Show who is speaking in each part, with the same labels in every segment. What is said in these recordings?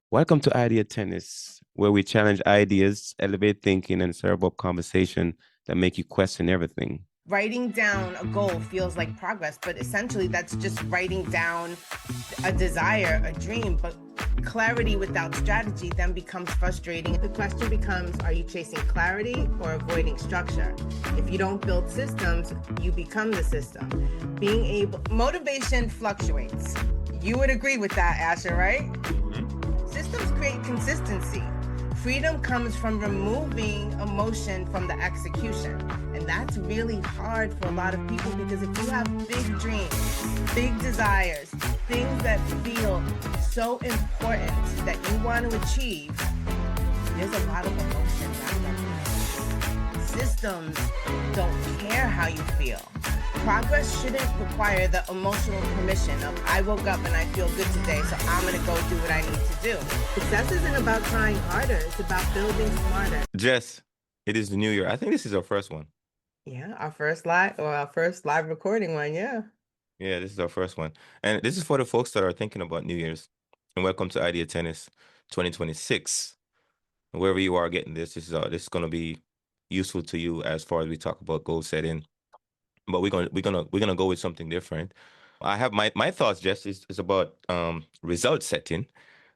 Speaker 1: Welcome to Idea Tennis, where we challenge ideas, elevate thinking, and serve up conversation that make you question everything.
Speaker 2: Writing down a goal feels like progress, but essentially that's just writing down a desire, a dream. But clarity without strategy then becomes frustrating. The question becomes, are you chasing clarity or avoiding structure? If you don't build systems, you become the system. Motivation fluctuates. You would agree with that, Asher, right? Systems create consistency. Freedom comes from removing emotion from the execution. And that's really hard for a lot of people because if you have big dreams, big desires, things that feel so important that you want to achieve, there's a lot of emotion wrapped up in it. Systems don't care how you feel. Progress shouldn't require the emotional permission of I woke up and I feel good today, so I'm going to go do what I need to do. Success isn't about trying harder. It's about building smarter.
Speaker 1: Jess, it is the new year. I think this is our first one.
Speaker 2: Yeah, our first live recording one. Yeah.
Speaker 1: Yeah, this is our first one. And this is for the folks that are thinking about New Year's. And welcome to Idea Tennis 2026. Wherever you are getting this is going to be useful to you as far as we talk about goal setting. But we're gonna go with something different. I have my thoughts, Jess, is about result setting.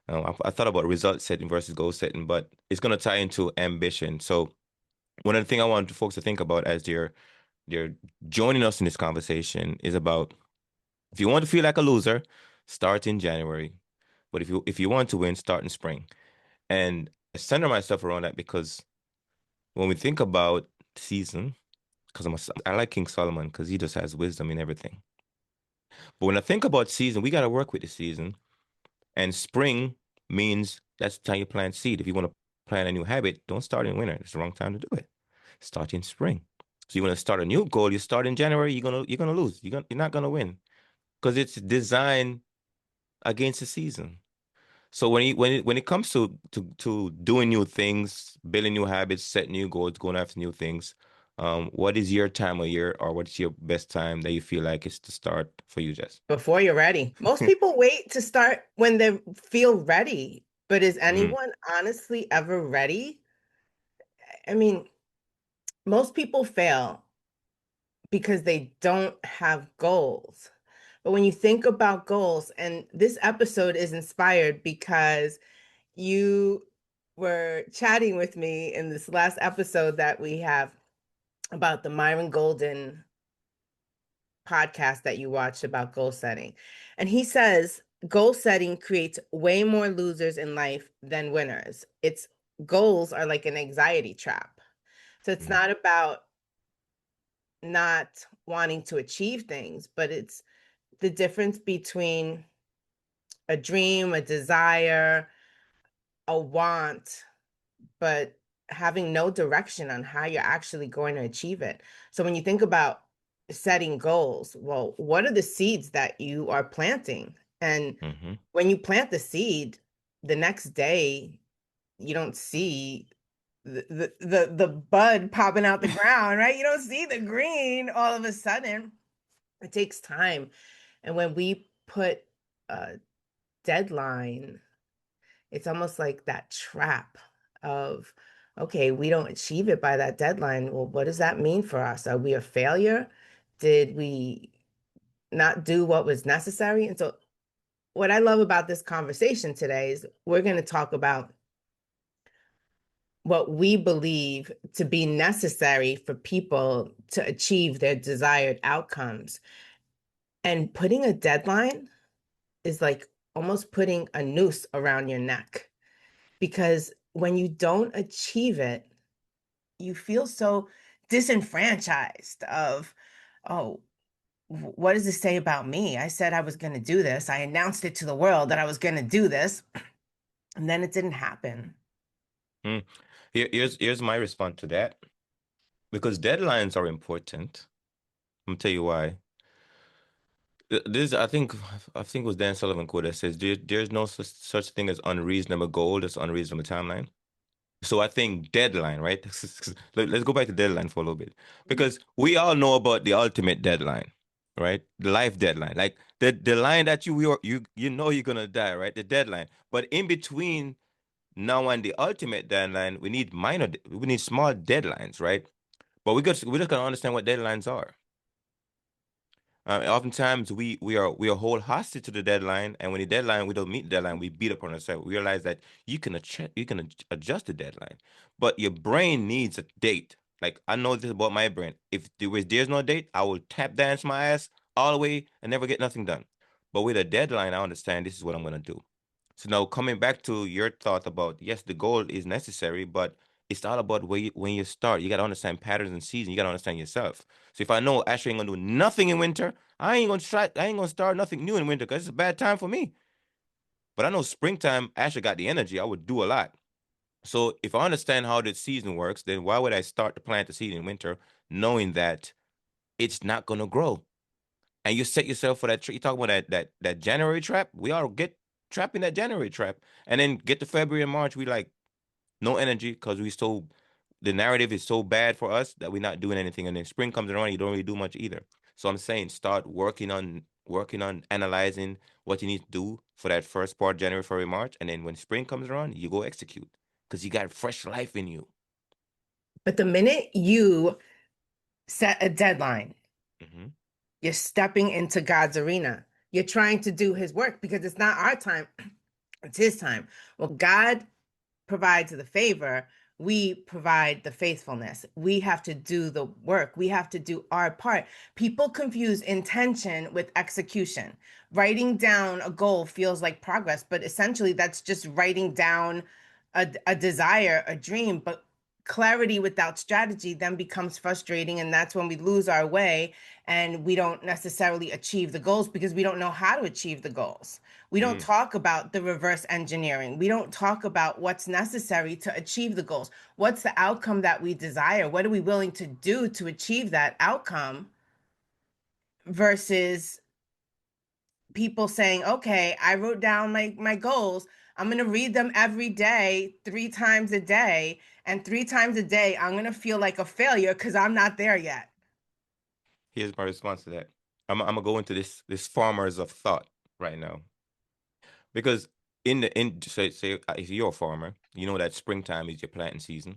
Speaker 1: I thought about result setting versus goal setting, but it's gonna tie into ambition. So one of the things I want folks to think about as they're joining us in this conversation is about if you want to feel like a loser, start in January. But if you want to win, start in spring. And I center myself around that because when we think about season, because I like King Solomon because he just has wisdom in everything. But when I think about season, we got to work with the season. And spring means that's the time you plant seed. If you want to plant a new habit, don't start in winter. It's the wrong time to do it. Start in spring. So you want to start a new goal, you start in January, you're gonna lose. You're not gonna win because it's designed against the season. So when it comes to doing new things, building new habits, setting new goals, going after new things, what is your time of year or what's your best time that you feel like is to start for you, Jess?
Speaker 2: Before you're ready. Most people wait to start when they feel ready. But is
Speaker 1: Mm,
Speaker 2: anyone honestly ever ready? I mean, most people fail because they don't have goals. But when you think about goals, and this episode is inspired because you were chatting with me in this last episode that we have about the Myron Golden podcast that you watched about goal setting. And he says goal setting creates way more losers in life than winners. It's goals are like an anxiety trap. So it's
Speaker 1: mm,
Speaker 2: not about not wanting to achieve things, but it's the difference between a dream, a desire, a want, but having no direction on how you're actually going to achieve it. So when you think about setting goals, well, what are the seeds that you are planting? And
Speaker 1: mm-hmm.
Speaker 2: when you plant the seed, the next day you don't see the bud popping out the ground, right? You don't see the green all of a sudden. It takes time. And when we put a deadline, it's almost like that trap of, okay, we don't achieve it by that deadline. Well, what does that mean for us? Are we a failure? Did we not do what was necessary? And so, what I love about this conversation today is we're going to talk about what we believe to be necessary for people to achieve their desired outcomes. And putting a deadline is like almost putting a noose around your neck because when you don't achieve it, you feel so disenfranchised of, oh, what does this say about me? I said I was going to do this. I announced it to the world that I was going to do this, and then it didn't happen.
Speaker 1: Mm. Here's my response to that. Because deadlines are important. I'm gonna tell you why. This I think it was Dan Sullivan quote that says there's no such thing as unreasonable goal, there's unreasonable timeline. So I think deadline, right? Let's go back to deadline for a little bit. Because we all know about the ultimate deadline. right? The life deadline, like the line that you know you're gonna die, right? The deadline. But in between now and the ultimate deadline, we need small deadlines, right? But we just gotta understand what deadlines are. Oftentimes we are hold hostage to the deadline, and when the deadline we don't meet the deadline, we beat up on ourselves. We realize that you can adjust the deadline, but your brain needs a date. Like I know this about my brain. If there's no date, I will tap dance my ass all the way and never get nothing done. But with a deadline, I understand this is what I'm gonna do. So now coming back to your thought about yes, the goal is necessary, but it's all about when you start. You gotta understand patterns and seasons. You gotta understand yourself. So if I know Ashley ain't gonna do nothing in winter, I ain't gonna try. I ain't gonna start nothing new in winter because it's a bad time for me. But I know springtime, Ashley got the energy. I would do a lot. So if I understand how the season works, then why would I start to plant the seed in winter, knowing that it's not gonna grow? And you set yourself for that. You talk about that January trap. We all get trapped in that January trap, and then get to February and March. We like no energy because the narrative is so bad for us that we're not doing anything. And then spring comes around, you don't really do much either. So I'm saying start working on analyzing what you need to do for that first part, January, February, March, and then when spring comes around, you go execute because you got fresh life in you.
Speaker 2: But the minute you set a deadline,
Speaker 1: Mm-hmm.
Speaker 2: you're stepping into God's arena. You're trying to do his work because it's not our time, it's his time. Well, God provides the favor, we provide the faithfulness. We have to do the work. We have to do our part. People confuse intention with execution. Writing down a goal feels like progress, but essentially that's just writing down a desire, a dream. But clarity without strategy then becomes frustrating. And that's when we lose our way and we don't necessarily achieve the goals because we don't know how to achieve the goals. We don't
Speaker 1: Mm.
Speaker 2: talk about the reverse engineering. We don't talk about what's necessary to achieve the goals. What's the outcome that we desire? What are we willing to do to achieve that outcome versus people saying, okay, I wrote down my goals. I'm going to read them every day, 3 times a day. And 3 times a day, I'm going to feel like a failure because I'm not there yet.
Speaker 1: Here's my response to that. I'm gonna go into this farmers of thought right now because in say if you're a farmer, you know that springtime is your planting season.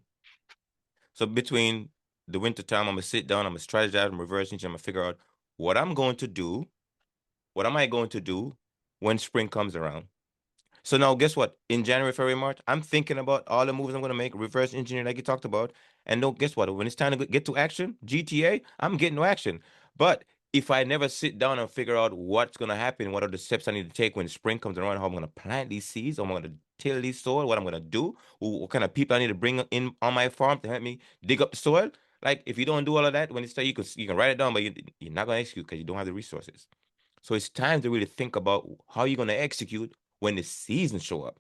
Speaker 1: So between the winter time, I'm gonna sit down, I'm gonna strategize, I'm reverse engineer, I'm gonna figure out what I'm going to do. What am I going to do when spring comes around? So now, guess what? In January, February, March, I'm thinking about all the moves I'm gonna make, reverse engineer like you talked about. And don't guess what? When it's time to get to action, GTA, I'm getting to action. But if I never sit down and figure out what's gonna happen, what are the steps I need to take when spring comes around, how I'm gonna plant these seeds, how I'm gonna till these soil, what I'm gonna do, what kind of people I need to bring in on my farm to help me dig up the soil. Like if you don't do all of that, when it's time, you can write it down, but you're not gonna execute because you don't have the resources. So it's time to really think about how you're gonna execute when the seasons show up,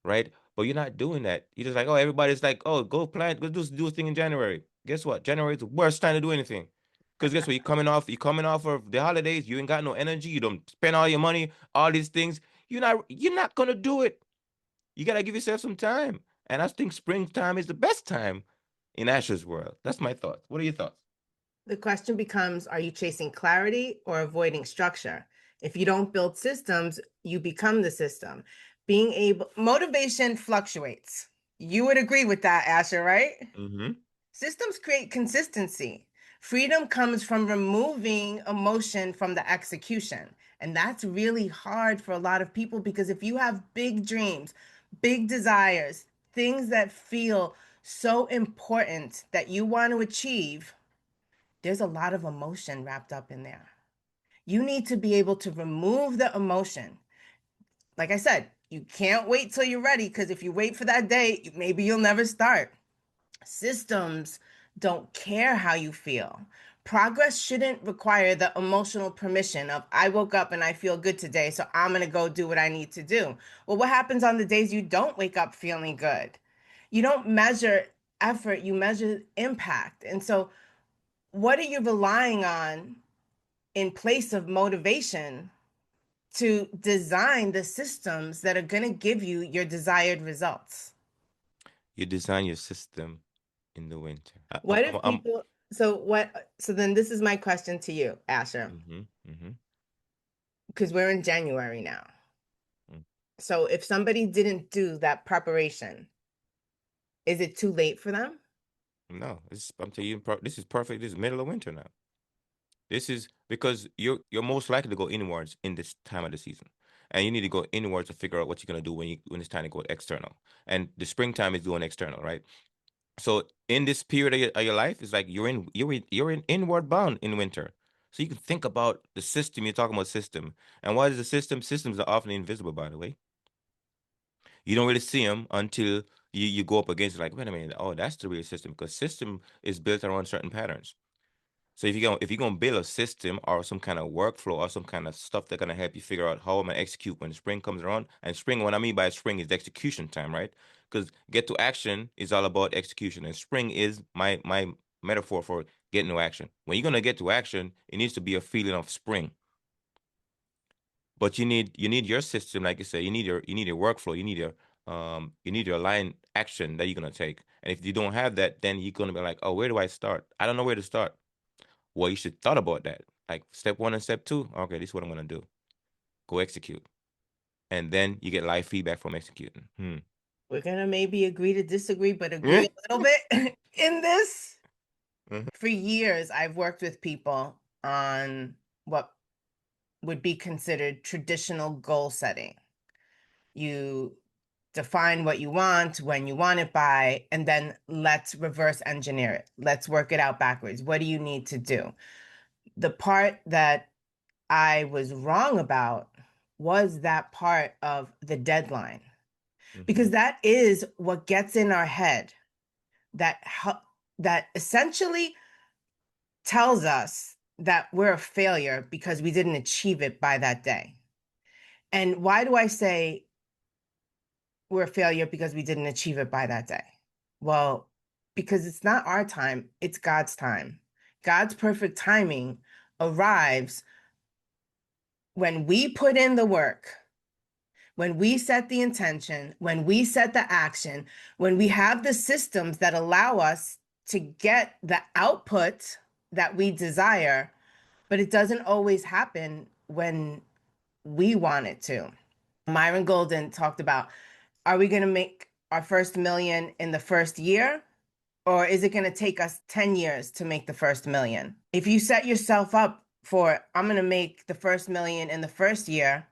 Speaker 1: right? But you're not doing that. You're just like, oh, everybody's like, oh, go plant, go do a thing in January. Guess what? January is the worst time to do anything. Because guess what? You're coming off of the holidays, you ain't got no energy, you don't spend all your money, all these things. You're not gonna do it. You gotta give yourself some time. And I think springtime is the best time in Asher's world. That's my thoughts. What are your thoughts?
Speaker 2: The question becomes, are you chasing clarity or avoiding structure? If you don't build systems, you become the system. Motivation fluctuates. You would agree with that, Asher, right?
Speaker 1: Mm-hmm.
Speaker 2: Systems create consistency. Freedom comes from removing emotion from the execution. And that's really hard for a lot of people because if you have big dreams, big desires, things that feel so important that you want to achieve, there's a lot of emotion wrapped up in there. You need to be able to remove the emotion. Like I said, you can't wait till you're ready because if you wait for that day, maybe you'll never start. Systems don't care how you feel. Progress shouldn't require the emotional permission of, I woke up and I feel good today, so I'm going to go do what I need to do. Well, what happens on the days you don't wake up feeling good? You don't measure effort, you measure impact. And so, what are you relying on in place of motivation to design the systems that are going to give you your desired results?
Speaker 1: You design your system in the winter.
Speaker 2: What if people So then this is my question to you, Asher, because we're in January now. So if somebody didn't do that preparation, is it too late for them?
Speaker 1: No, I'm telling you, this is perfect. This is middle of winter now. This is because you're most likely to go inwards in this time of the season, and you need to go inwards to figure out what you're gonna do when it's time to go external. And the springtime is doing external, right? So in this period of your life, it's like you're in inward bound in winter. So you can think about the system. You're talking about system, and what is the system? Systems are often invisible, by the way. You don't really see them until you go up against it. Like, wait a minute, oh, that's the real system, because system is built around certain patterns. So if you're gonna build a system or some kind of workflow or some kind of stuff that's gonna help you figure out how I'm gonna execute when spring comes around. And spring, what I mean by spring is execution time, right? Because get to action is all about execution, and spring is my metaphor for getting to action. When you're gonna get to action, it needs to be a feeling of spring. But you need your system, like you say, you need your workflow, you need your line action that you're gonna take. And if you don't have that, then you're gonna be like, oh, where do I start? I don't know where to start. Well, you should thought about that. Like step one and step two. Okay, this is what I'm gonna do. Go execute, and then you get live feedback from executing.
Speaker 2: We're gonna maybe agree to disagree, but agree
Speaker 1: Yeah.
Speaker 2: a little bit in this.
Speaker 1: Mhm.
Speaker 2: For years, I've worked with people on what would be considered traditional goal setting. You define what you want, when you want it by, and then let's reverse engineer it. Let's work it out backwards. What do you need to do? The part that I was wrong about was that part of the deadline, because that is what gets in our head, that that essentially tells us that we're a failure because we didn't achieve it by that day. And why do I say we're a failure because we didn't achieve it by that day? Well, because it's not our time, it's God's time. God's perfect timing arrives when we put in the work, when we set the intention, when we set the action, when we have the systems that allow us to get the output that we desire. But it doesn't always happen when we want it to. Myron Golden talked about, are we going to make our first million in the first year? Or is it going to take us 10 years to make the first million? If you set yourself up for, I'm going to make the first million in the first year,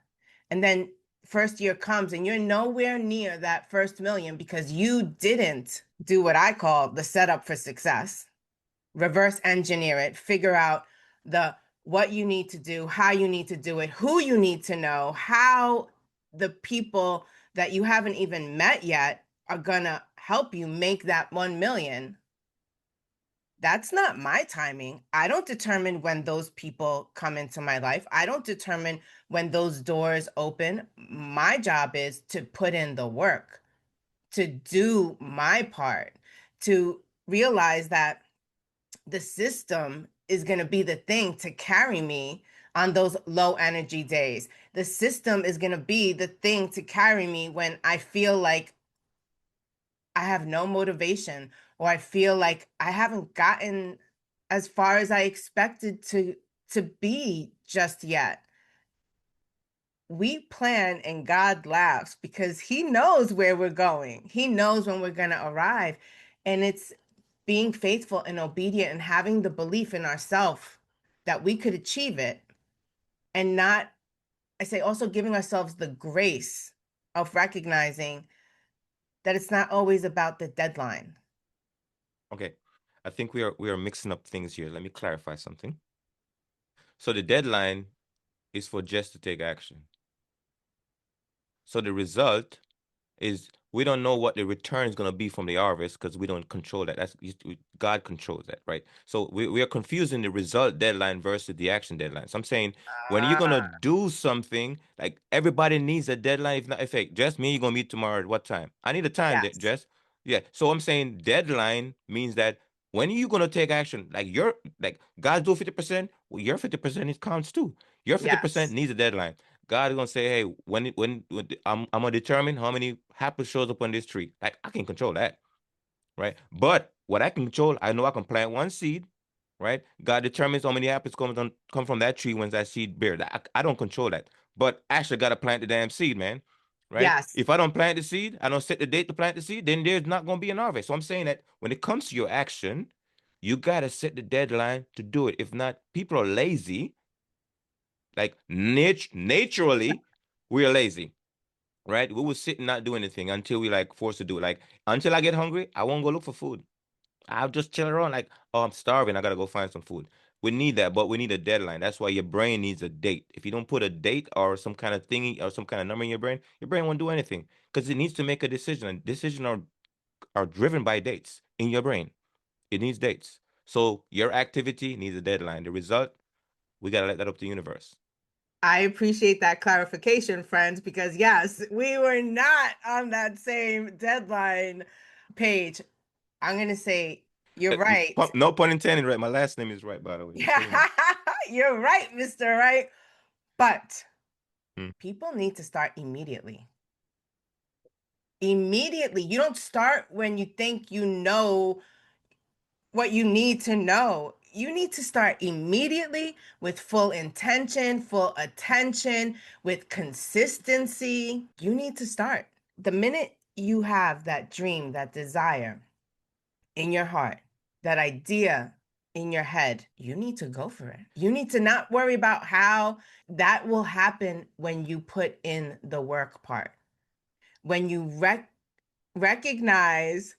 Speaker 2: and then first year comes and you're nowhere near that first million because you didn't do what I call the setup for success, reverse engineer it, figure out the what you need to do, how you need to do it, who you need to know, how the people that you haven't even met yet are gonna help you make that 1 million. That's not my timing. I don't determine when those people come into my life. I don't determine when those doors open. My job is to put in the work, to do my part, to realize that the system is going to be the thing to carry me on those low energy days. The system is going to be the thing to carry me when I feel like I have no motivation, or I feel like I haven't gotten as far as I expected to be just yet. We plan and God laughs because he knows where we're going. He knows when we're going to arrive. And it's being faithful and obedient and having the belief in ourselves that we could achieve it, and not, I say, also giving ourselves the grace of recognizing that it's not always about the deadline.
Speaker 1: Okay, I think we are mixing up things here. Let me clarify something. So the deadline is for Jess to take action. So the result is we don't know what the return is going to be from the harvest because we don't control that. God controls that, right? So we are confusing the result deadline versus the action deadline. So I'm saying when you're going to
Speaker 2: Ah,
Speaker 1: do something, like everybody needs a deadline. If not, if hey, Jess, me, you're going to meet tomorrow at what time? I need a time,
Speaker 2: yes,
Speaker 1: Jess. Yeah. So I'm saying deadline means that when are you going to take action? Like God do 50%, well, your 50% it counts too. Your 50%
Speaker 2: yes,
Speaker 1: needs a deadline. God is gonna say, hey, I'm gonna determine how many apples shows up on this tree. Like I can control that, right? But what I can control, I know I can plant one seed. right? God determines how many apples come from that tree when that seed bear. I don't control that. But I actually got to plant the damn seed, man. Right?
Speaker 2: Yes.
Speaker 1: If I don't plant the seed, I don't set the date to plant the seed, then there's not going to be an harvest. So I'm saying that when it comes to your action, you got to set the deadline to do it. If not, people are lazy. Like naturally, we are lazy, right? We will sit and not do anything until we like forced to do it. Like until I get hungry, I won't go look for food. I'll just chill around like, oh, I'm starving. I gotta go find some food. We need that, but we need a deadline. That's why your brain needs a date. If you don't put a date or some kind of thingy or some kind of number in your brain won't do anything because it needs to make a decision. And decisions are driven by dates in your brain. It needs dates. So your activity needs a deadline. The result, we gotta let that up to the universe.
Speaker 2: I appreciate that clarification, friends, because yes, we were not on that same deadline page. I'm going to say, you're right.
Speaker 1: No pun intended, right? My last name is right, by the way. Just so you know.
Speaker 2: You're right, Mr. Right. But
Speaker 1: Hmm.
Speaker 2: people need to start immediately. Immediately. You don't start when you think you know what you need to know. You need to start immediately with full intention, full attention, with consistency. You need to start. The minute you have that dream, that desire in your heart, that idea in your head, you need to go for it. You need to not worry about how that will happen when you put in the work part. When you recognize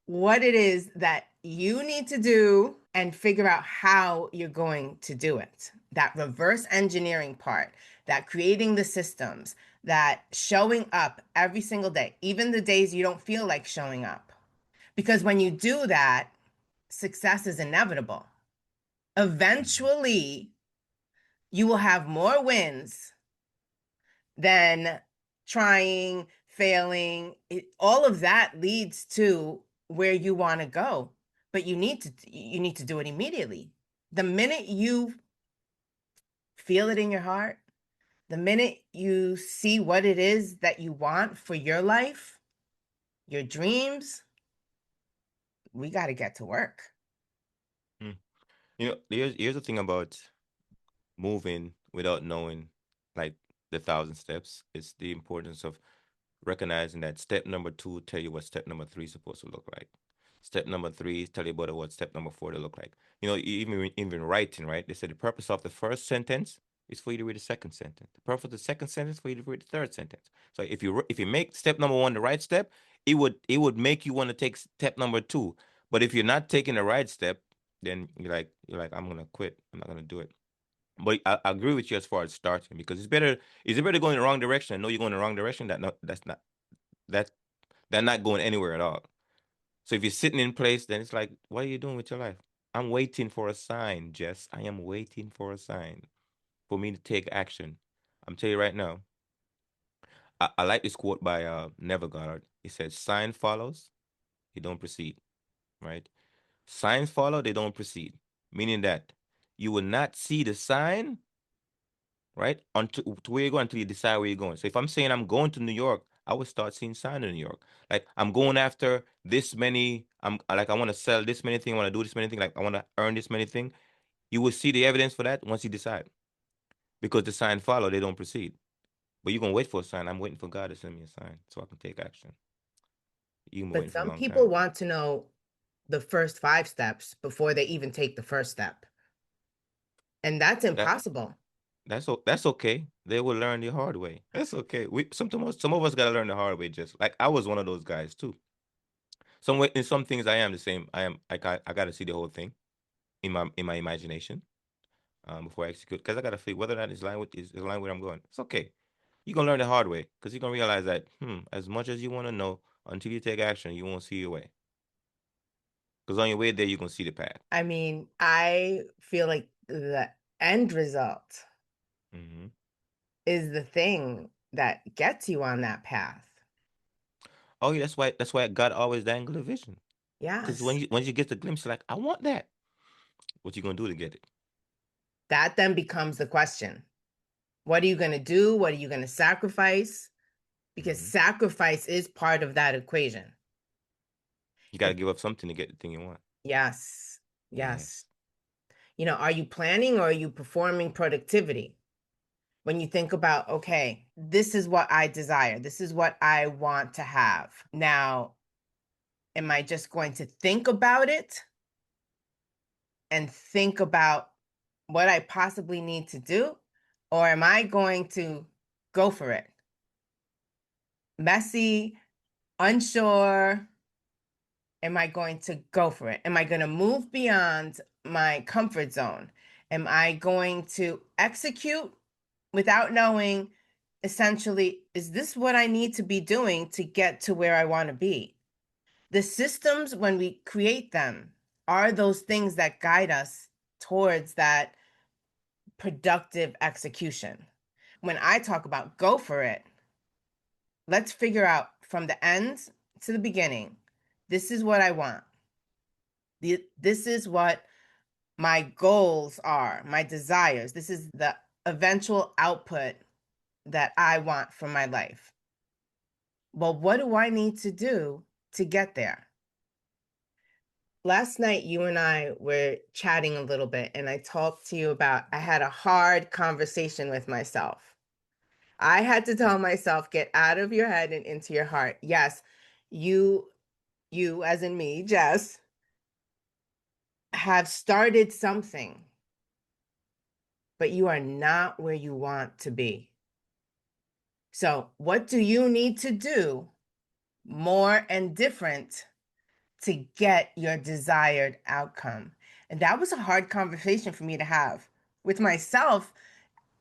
Speaker 2: what it is that you need to do and figure out how you're going to do it. That reverse engineering part, that creating the systems, that showing up every single day, even the days you don't feel like showing up. Because when you do that, success is inevitable. Eventually, you will have more wins than trying, failing. All of that leads to where you want to go, but you need to do it immediately. The minute you feel it in your heart, the minute you see what it is that you want for your life, your dreams, we got to get to work.
Speaker 1: Hmm. Here's the thing about moving without knowing like the thousand steps. It's the importance of recognizing that step number two tell you what step number three is supposed to look like. Step number three tell you about what step number four to look like. Even writing, right? They say the purpose of the first sentence is for you to read the second sentence. The purpose of the second sentence for you to read the third sentence. So if you make step number one the right step, it would make you want to take step number two. But if you're not taking the right step, then you're like I'm gonna quit. I'm not gonna do it. But I agree with you as far as starting because it's better going in the wrong direction. I know you're going in the wrong direction. That they're not going anywhere at all. So if you're sitting in place, then it's like, what are you doing with your life? I'm waiting for a sign, Jess. I am waiting for a sign for me to take action. I'm telling you right now. I like this quote by Neville Goddard. He says, "Sign follows, you don't proceed." Right? Signs follow, they don't proceed. Meaning that you will not see the sign right? Until to where you go until you decide where you're going. So if I'm saying I'm going to New York, I would start seeing sign in New York. Like I'm going after this many. I want to sell this many thing. I want to do this many thing. Like I want to earn this many thing. You will see the evidence for that once you decide, because the sign follow, they don't proceed. But you're gonna wait for a sign. I'm waiting for God to send me a sign so I can take action. You can be
Speaker 2: But
Speaker 1: waiting for a
Speaker 2: some
Speaker 1: long
Speaker 2: people
Speaker 1: time.
Speaker 2: want to know the first 5 steps before they even take the first step. And that's
Speaker 1: That
Speaker 2: impossible.
Speaker 1: that's okay. They will learn the hard way. That's okay. Sometimes some of us gotta learn the hard way. Just like I was one of those guys too. In some things I am the same. I gotta see the whole thing in my imagination before I execute because I gotta figure whether that is line where I'm going. It's okay. You're gonna learn the hard way because you're gonna realize that as much as you want to know, until you take action, you won't see your way. Because on your way there, you're gonna see the path.
Speaker 2: I mean, I feel like the end result
Speaker 1: Hmm.
Speaker 2: is the thing that gets you on that path.
Speaker 1: Oh yeah, that's why God always dangle a vision. Because
Speaker 2: Yes.
Speaker 1: once you get the glimpse, you're like, I want that. What you gonna do to get it?
Speaker 2: That then becomes the question. What are you going to do? What are you going to sacrifice? Because
Speaker 1: Hmm.
Speaker 2: sacrifice is part of that equation.
Speaker 1: You
Speaker 2: If
Speaker 1: gotta give up something to get the thing you want.
Speaker 2: yes, yes.
Speaker 1: Yes.
Speaker 2: Are you planning or are you performing productivity? When you think about, okay, this is what I desire, this is what I want to have. Now, am I just going to think about it and think about what I possibly need to do? Or am I going to go for it? Messy, unsure. Am I going to go for it? Am I going to move beyond my comfort zone? Am I going to execute without knowing, essentially, is this what I need to be doing to get to where I want to be? The systems, when we create them, are those things that guide us towards that productive execution. When I talk about go for it, let's figure out from the end to the beginning, this is what I want. This is what my goals are, my desires. This is the eventual output that I want from my life. Well, what do I need to do to get there? Last night, you and I were chatting a little bit, and I talked to you about I had a hard conversation with myself. I had to tell myself, get out of your head and into your heart. Yes, you as in me, Jess, have started something, but you are not where you want to be. So, what do you need to do more and different to get your desired outcome? And that was a hard conversation for me to have with myself.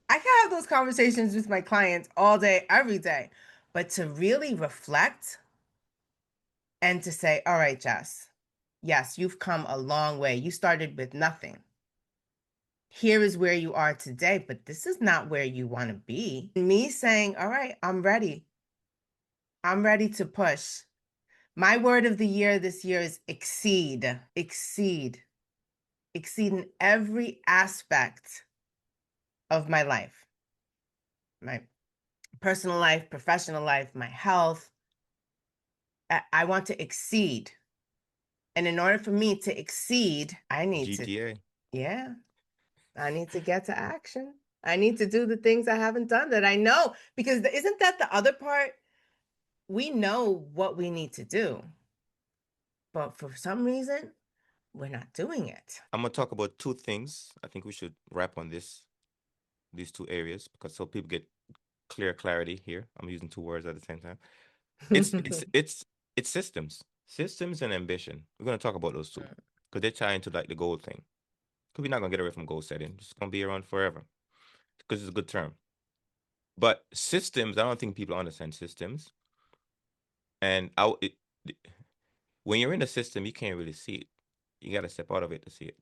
Speaker 2: I can have those conversations with my clients all day, every day, but to really reflect and to say, all right, Jess, yes, you've come a long way. You started with nothing. Here is where you are today, but this is not where you want to be. Me saying, all right, I'm ready. I'm ready to push. My word of the year this year is exceed, exceed, exceed in every aspect of my life, my personal life, professional life, my health. I want to exceed. And in order for me to exceed, I need to,
Speaker 1: GTA.
Speaker 2: yeah, I need to get to action. I need to do the things I haven't done that I know, because isn't that the other part? We know what we need to do, but for some reason, we're not doing it.
Speaker 1: I'm gonna talk about two things. I think we should wrap on these two areas because so people get clarity here. I'm using two words at the same time. It's systems and ambition. We're gonna talk about those two because they tie into like the goal thing. Because we're not gonna get away from goal setting. It's gonna be around forever because it's a good term. But systems, I don't think people understand systems. And when you're in a system, you can't really see it. You got to step out of it to see it.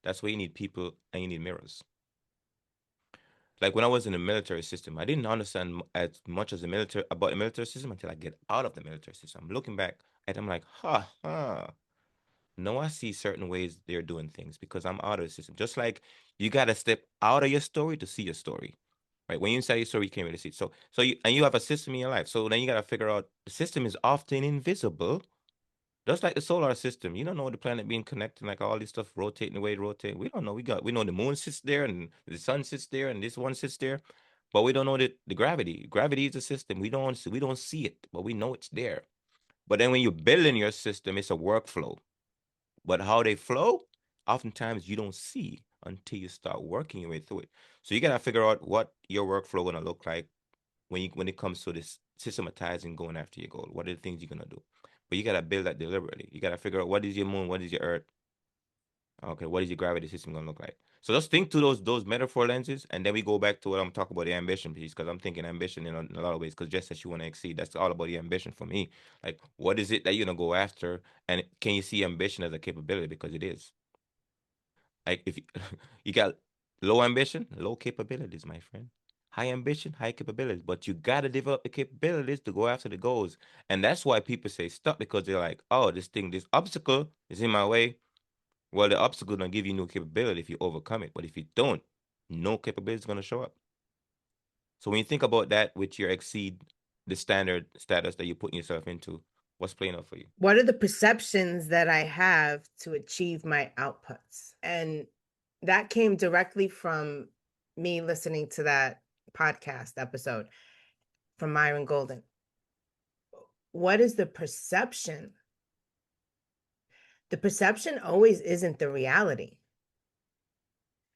Speaker 1: That's why you need people and you need mirrors. Like when I was in the military system, I didn't understand as much as the military about the military system until I get out of the military system. I'm looking back and I'm like, huh. No, I see certain ways they're doing things because I'm out of the system. Just like you got to step out of your story to see your story, right? When you inside your story, you can't really see it. So you have a system in your life. So then you got to figure out the system is often invisible. Just like the solar system, you don't know the planet being connected, like all this stuff rotating the way it rotates. We don't know. We know the moon sits there and the sun sits there and this one sits there, but we don't know the gravity. Gravity is a system. We don't see it, but we know it's there. But then when you build in your system, it's a workflow. But how they flow, oftentimes you don't see until you start working your way through it. So you gotta figure out what your workflow gonna look like when it comes to this systematizing going after your goal. What are the things you're gonna do? But you gotta build that deliberately. You gotta figure out what is your moon, what is your earth. Okay, what is your gravity system gonna look like? So just think to those metaphor lenses, and then we go back to what I'm talking about the ambition piece, because I'm thinking ambition in a lot of ways. Because just as you want to exceed, that's all about the ambition for me. Like, what is it that you're gonna go after, and can you see ambition as a capability? Because it is. Like if you, you got low ambition, low capabilities, my friend. High ambition, high capabilities. But you gotta develop the capabilities to go after the goals. And that's why people say stop because they're like, oh, this obstacle is in my way. Well, the obstacle gonna give you no capability if you overcome it. But if you don't, no capability is gonna show up. So when you think about that with your exceed the standard status that you're putting yourself into, what's playing out for you?
Speaker 2: What are the perceptions that I have to achieve my outputs? And That came directly from me listening to that podcast episode from Myron Golden. What is the perception? The perception always isn't the reality.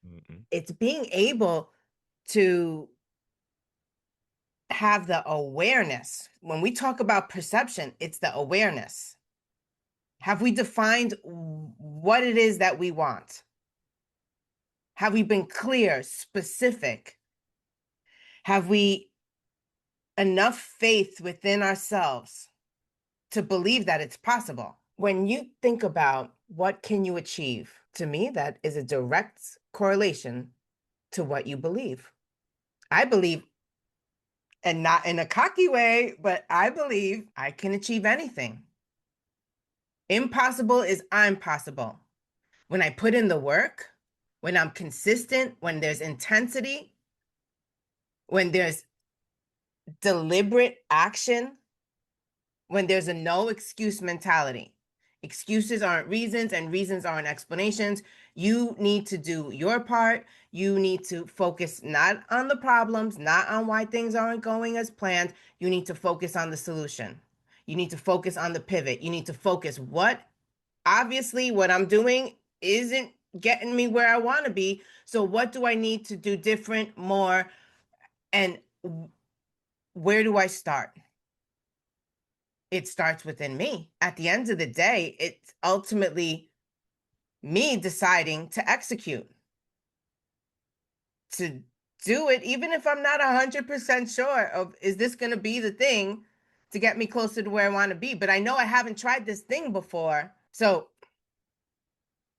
Speaker 1: Mm-mm.
Speaker 2: It's being able to have the awareness. When we talk about perception, it's the awareness. Have we defined what it is that we want? Have we been clear, specific? Have we enough faith within ourselves to believe that it's possible? When you think about what can you achieve, to me, that is a direct correlation to what you believe. I believe, and not in a cocky way, but I believe I can achieve anything. Impossible is I'm possible. When I put in the work, when I'm consistent, when there's intensity, when there's deliberate action, when there's a no excuse mentality. Excuses aren't reasons and reasons aren't explanations. You need to do your part. You need to focus not on the problems, not on why things aren't going as planned. You need to focus on the solution. You need to focus on the pivot. You need to focus obviously what I'm doing isn't getting me where I want to be. So what do I need to do different, more, and where do I start? It starts within me. At the end of the day, it's ultimately me deciding to execute, to do it, even if I'm not 100% sure of, is this going to be the thing to get me closer to where I want to be? But I know I haven't tried this thing before. So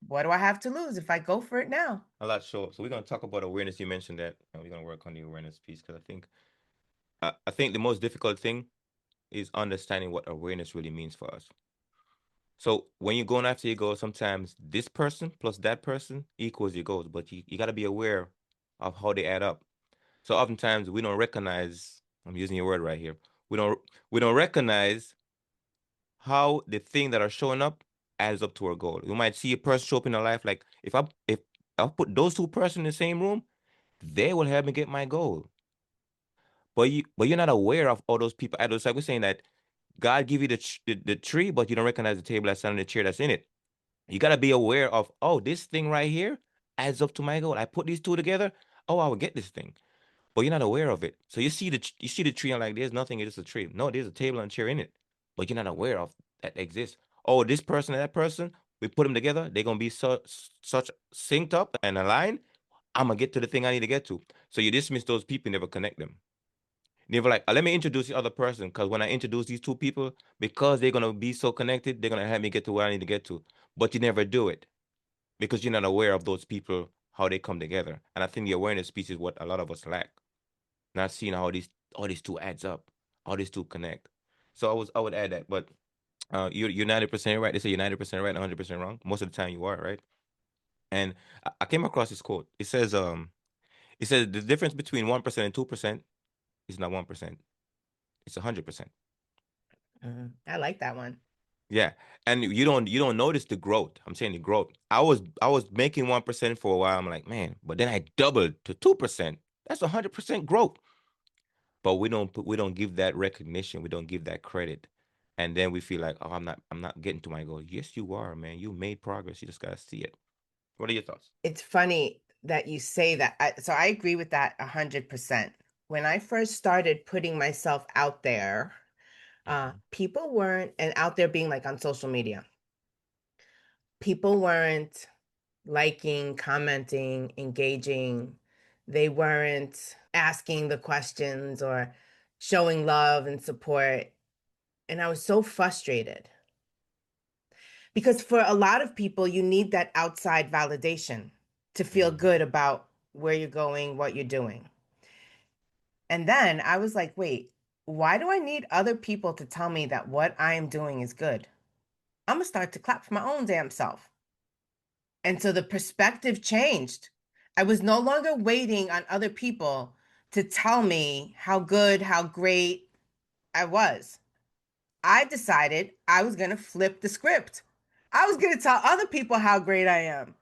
Speaker 2: what do I have to lose if I go for it now?
Speaker 1: A lot sure. So we're gonna talk about awareness. You mentioned that, and we're gonna work on the awareness piece because I think the most difficult thing is understanding what awareness really means for us. So when you're going after your goals, sometimes this person plus that person equals your goals, but you got to be aware of how they add up. So oftentimes we don't recognize, I'm using your word right here. We don't we don't recognize how the thing that are showing up adds up to our goal. You might see a person show up in our life like if I put those two persons in the same room, they will help me get my goal. But you're not aware of all those people. It's like we're saying that God give you the tree, but you don't recognize the table that's on the chair that's in it. You gotta be aware of, oh, this thing right here adds up to my goal. I put these two together, oh, I will get this thing. But you're not aware of it. So you see the tree and like there's nothing, it's just a tree. No, there's a table and chair in it. But you're not aware of that exists. Oh, this person and that person, we put them together, they're gonna be such synced up and aligned. I'm gonna get to the thing I need to get to. So you dismiss those people, never connect them. They were like, let me introduce the other person because when I introduce these two people, because they're gonna be so connected, they're gonna help me get to where I need to get to. But you never do it because you're not aware of those people, how they come together. And I think the awareness piece is what a lot of us lack. Not seeing how these two adds up, how these two connect. So I would add that. But you're 90% right. They say you're 90% right, 100% wrong. Most of the time you are, right? And I came across this quote. It says the difference between 1% and 2% is not 1%. It's 100%.
Speaker 2: I like that one.
Speaker 1: Yeah, and you don't notice the growth. I'm saying the growth. I was making 1% for a while. I'm like, man, but then I doubled to 2%. That's 100% growth. But we don't give that recognition. We don't give that credit, and then we feel like, oh, I'm not getting to my goal. Yes, you are, man. You made progress. You just gotta see it. What are your thoughts?
Speaker 2: It's funny that you say that. So I agree with that 100%. When I first started putting myself out there,
Speaker 1: Mhm.
Speaker 2: people weren't, and out there being like on social media, people weren't liking, commenting, engaging. They weren't asking the questions or showing love and support. And I was so frustrated because for a lot of people, you need that outside validation to feel
Speaker 1: Mhm.
Speaker 2: good about where you're going, what you're doing. And then I was like, wait, why do I need other people to tell me that what I am doing is good? I'm going to start to clap for my own damn self. And so the perspective changed. I was no longer waiting on other people to tell me how good, how great I was. I decided I was going to flip the script. I was going to tell other people how great I am.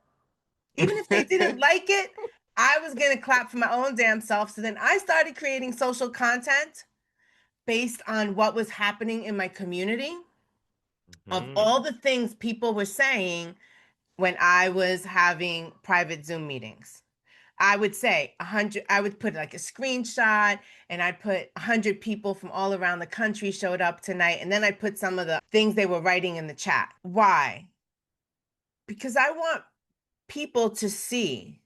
Speaker 2: Even if they didn't like it, I was going to clap for my own damn self. So then I started creating social content based on what was happening in my community, of
Speaker 1: Mhm.
Speaker 2: all the things people were saying when I was having private Zoom meetings. I would say 100, I would put like a screenshot, and I'd put 100 people from all around the country showed up tonight. And then I'd put some of the things they were writing in the chat. Why? Because I want people to see,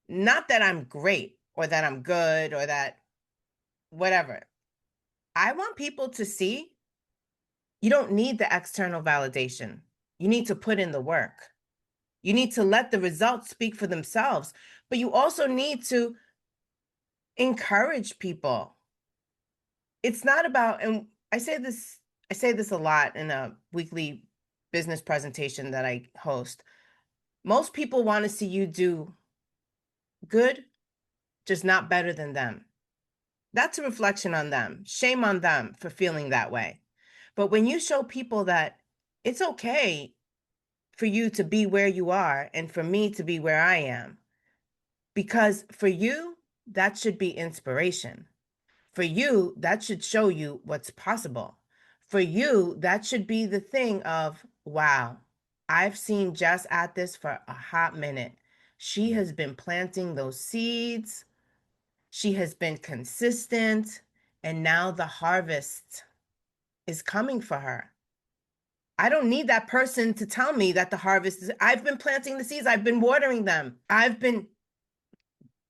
Speaker 2: not that I'm great or that I'm good or that whatever. I want people to see you don't need the external validation. You need to put in the work. You need to let the results speak for themselves, but you also need to encourage people. It's not about, and I say this a lot in a weekly business presentation that I host. Most people want to see you do good, just not better than them. That's a reflection on them. Shame on them for feeling that way. But when you show people that it's okay for you to be where you are and for me to be where I am, because for you, that should be inspiration. For you, that should show you what's possible. For you, that should be the thing of, wow, I've seen Jess at this for a hot minute. She has been planting those seeds. She has been consistent. And now the harvest is coming for her. I don't need that person to tell me that the harvest is. I've been planting the seeds. I've been watering them. I've been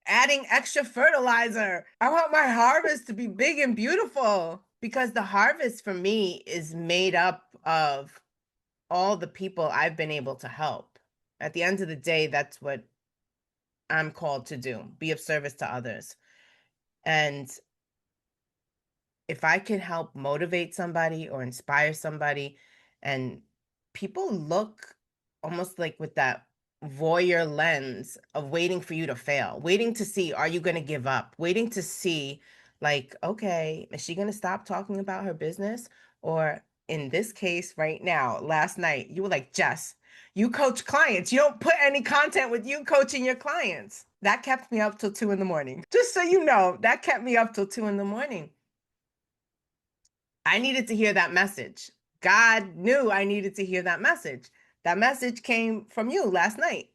Speaker 2: adding extra fertilizer. I want my harvest to be big and beautiful, because the harvest for me is made up of all the people I've been able to help. At the end of the day, that's what I'm called to do, be of service to others. And if I can help motivate somebody or inspire somebody, and people look almost like with that voyeur lens of waiting for you to fail, waiting to see, are you going to give up? Waiting to see, like, okay, is she going to stop talking about her business? Or in this case, right now, last night, you were like, Jess, you coach clients. You don't put any content with you coaching your clients. That kept me up till 2 in the morning. Just so you know, that kept me up till 2 in the morning. I needed to hear that message. God knew I needed to hear that message. That message came from you last night.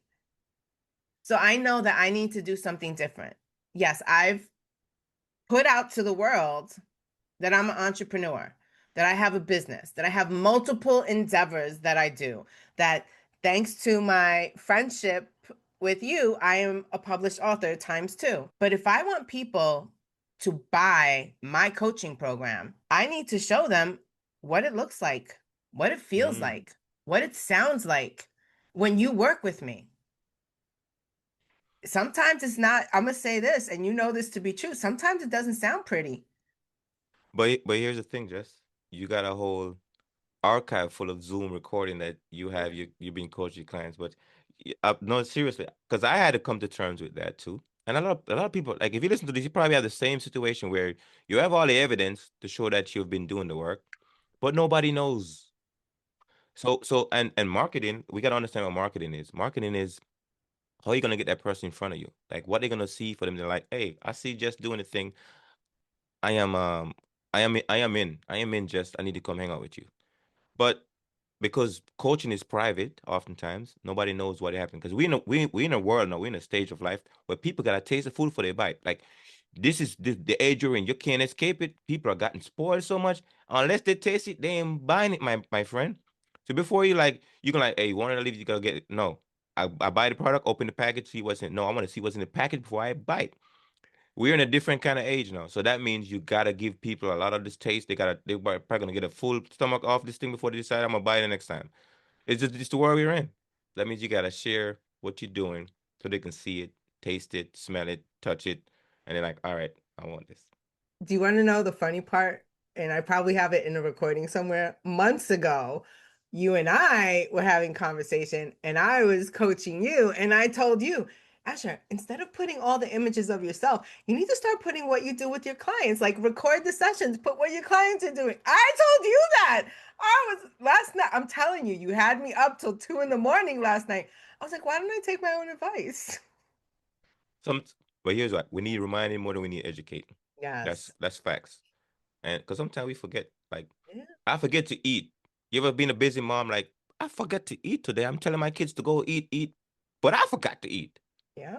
Speaker 2: So I know that I need to do something different. Yes, I've put out to the world that I'm an entrepreneur, that I have a business, that I have multiple endeavors that I do, that thanks to my friendship with you, I am a published author times 2. But if I want people to buy my coaching program, I need to show them what it looks like, what it feels
Speaker 1: Mm.
Speaker 2: like, what it sounds like when you work with me. Sometimes it's not, I'm going to say this, and you know this to be true. Sometimes it doesn't sound pretty.
Speaker 1: But here's the thing, Jess. You got a whole archive full of Zoom recording that you've been coaching clients. But no, seriously, because I had to come to terms with that too. And a lot of people, like, if you listen to this, you probably have the same situation where you have all the evidence to show that you've been doing the work, but nobody knows. And marketing, we gotta understand what marketing is. Marketing is how are you gonna get that person in front of you? Like, what they gonna see for them? They're like, hey, I see just doing the thing. I am I am in just I need to come hang out with you. But because coaching is private, oftentimes nobody knows what happened. Because we in a world now, we're in a stage of life where people gotta taste the food for their bite. Like, this is the age you're in. You can't escape it. People are gotten spoiled so much. Unless they taste it, they ain't buying it, my friend. So before you can like, hey, you want to leave, you gotta get it. No. I buy the product, open the package, see what's in. No, I want to see what's in the package before I bite. We're in a different kind of age now. So that means you gotta give people a lot of this taste. They're probably gonna get a full stomach off this thing before they decide I'm gonna buy it the next time. It's the world we're in. That means you gotta share what you're doing so they can see it, taste it, smell it, touch it, and they're like, all right, I want this.
Speaker 2: Do you want to know the funny part? And I probably have it in a recording somewhere. Months ago, you and I were having conversation, and I was coaching you, and I told you, Asher, instead of putting all the images of yourself, you need to start putting what you do with your clients. Like record the sessions, put what your clients are doing. I told you that. I was last night. I'm telling you, you had me up till 2 in the morning last night. I was like, why don't I take my own advice?
Speaker 1: Some, but here's what we need: reminding more than we need educating.
Speaker 2: Yes.
Speaker 1: That's facts. And because sometimes we forget. Like
Speaker 2: Yeah.
Speaker 1: I forget to eat. You ever been a busy mom? Like I forgot to eat today. I'm telling my kids to go eat, but I forgot to eat
Speaker 2: Yeah.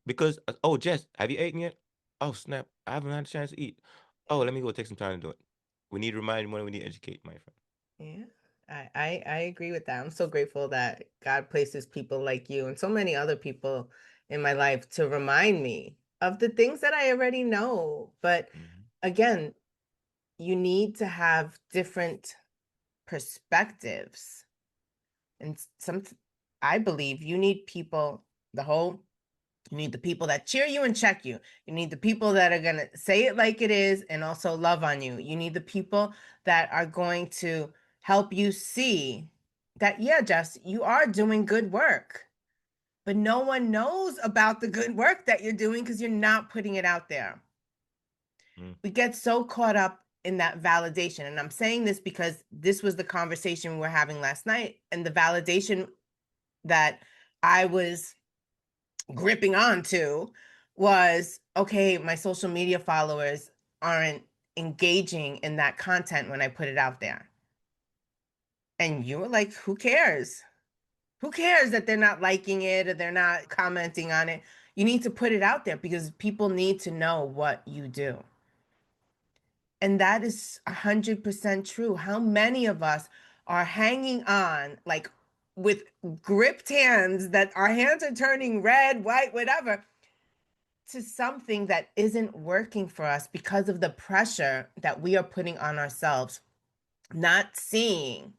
Speaker 1: because oh Jess, have you eaten yet? Oh snap, I haven't had a chance to eat. Oh,
Speaker 2: Yeah.
Speaker 1: let me go take some time to do it. We need reminding more than we need educate, my friend.
Speaker 2: Yeah. I agree with that. I'm so grateful that God places people like you and so many other people in my life to remind me of the things that I already know. But
Speaker 1: Mm-hmm.
Speaker 2: again, you need to have different perspectives. And some, I believe you need people, the whole, you need the people that cheer you and check you. You need the people that are going to say it like it is and also love on you. You need the people that are going to help you see that, yeah, Jess, you are doing good work, but no one knows about the good work that you're doing because you're not putting it out there.
Speaker 1: Mm.
Speaker 2: We get so caught up in that validation. And I'm saying this because this was the conversation we were having last night. And the validation that I was gripping on to was okay, my social media followers aren't engaging in that content when I put it out there. And you were like, who cares? Who cares that they're not liking it or they're not commenting on it? You need to put it out there because people need to know what you do. And that is 100% true. How many of us are hanging on like with gripped hands that our hands are turning red, white, whatever, to something that isn't working for us because of the pressure that we are putting on ourselves, not seeing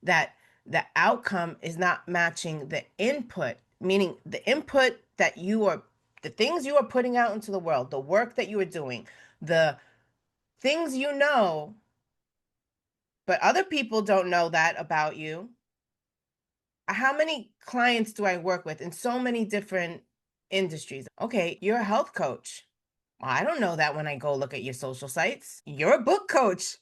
Speaker 2: that the outcome is not matching the input, meaning the input that you are, the things you are putting out into the world, the work that you are doing, the things you know, but other people don't know that about you. How many clients do I work with in so many different industries? Okay, you're a health coach. Well, I don't know that when I go look at your social sites. You're a book coach.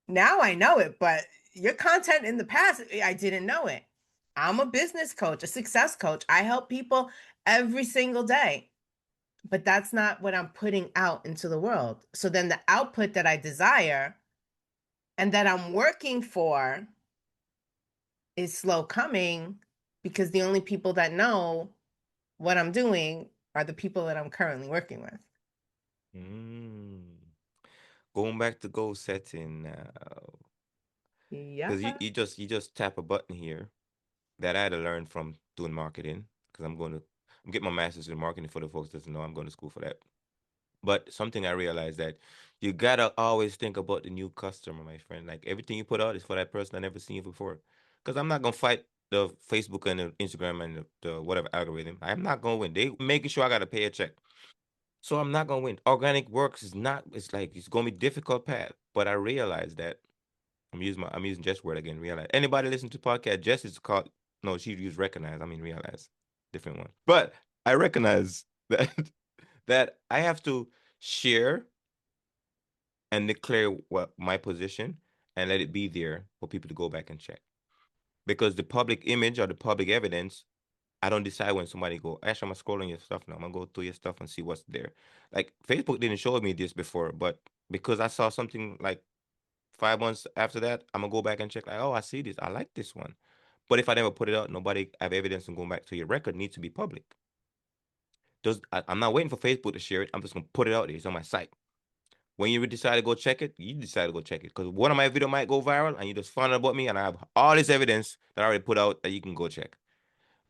Speaker 2: Now I know it, but your content in the past, I didn't know it. I'm a business coach, a success coach. I help people every single day, but that's not what I'm putting out into the world. So then the output that I desire and that I'm working for is slow coming because the only people that know what I'm doing are the people that I'm currently working with.
Speaker 1: Mm. Going back to goal setting now, because
Speaker 2: Yeah.
Speaker 1: you just tap a button here that I had to learn from doing marketing because I'm getting my master's in marketing for the folks that doesn't know I'm going to school for that. But something I realized that you gotta always think about the new customer, my friend. Like everything you put out is for that person I never seen you before. Because I'm not gonna fight the Facebook and the Instagram and the whatever algorithm. I'm not gonna win. They making sure I gotta pay a check. So I'm not gonna win. Organic works is not. It's like it's gonna be difficult path. But I realized that I'm using Jess word again. Realize anybody listen to podcast? Jess is called no. She used recognize. I mean realize different one. But I recognize that that I have to share and declare what my position and let it be there for people to go back and check. Because the public image or the public evidence, I don't decide when somebody go, actually, I'm gonna scroll on your stuff now. I'm gonna go through your stuff and see what's there. Like Facebook didn't show me this before, but because I saw something like 5 months after that, I'm gonna go back and check. Like, oh, I see this. I like this one. But if I never put it out, nobody have evidence and going back to your record needs to be public. I'm not waiting for Facebook to share it. I'm just gonna put it out there. It's on my site. When you decide to go check it, you decide to go check it. Because one of my video might go viral and you just found out about me and I have all this evidence that I already put out that you can go check.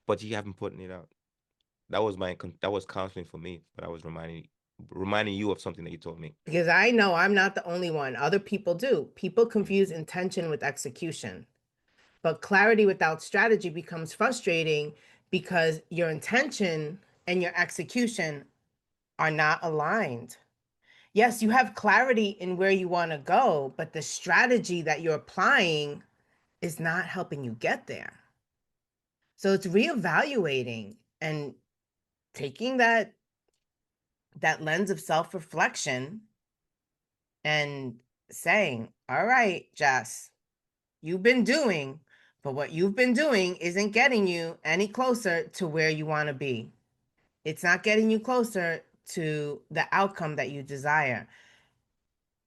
Speaker 1: But you haven't put it out. That was counseling for me, but I was reminding you of something that you told me.
Speaker 2: Because I know I'm not the only one. Other people do. People confuse
Speaker 1: Mhm.
Speaker 2: intention with execution. But clarity without strategy becomes frustrating because your intention and your execution are not aligned. Yes, you have clarity in where you want to go, but the strategy that you're applying is not helping you get there. So it's reevaluating and taking that lens of self-reflection and saying, all right, Jess, you've been doing, but what you've been doing isn't getting you any closer to where you want to be. It's not getting you closer to the outcome that you desire.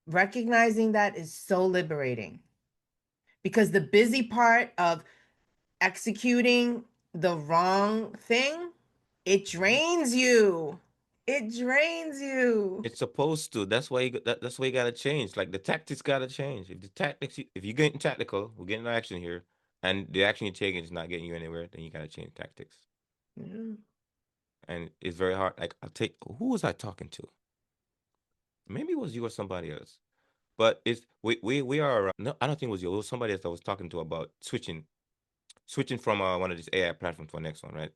Speaker 2: Recognizing that is so liberating because the busy part of executing the wrong thing, it drains you. It drains you.
Speaker 1: It's supposed to. That's why that's why you gotta change. Like the tactics gotta change. If the tactics, if you're getting tactical, we're getting action here, and the action you're taking is not getting you anywhere, then you gotta change tactics.
Speaker 2: Yeah.
Speaker 1: And it's very hard. Like I'll take. Who was I talking to? Maybe it was you or somebody else. But it's we are. No, I don't think it was you. It was somebody else I was talking to about switching from one of these AI platforms to the next one, right?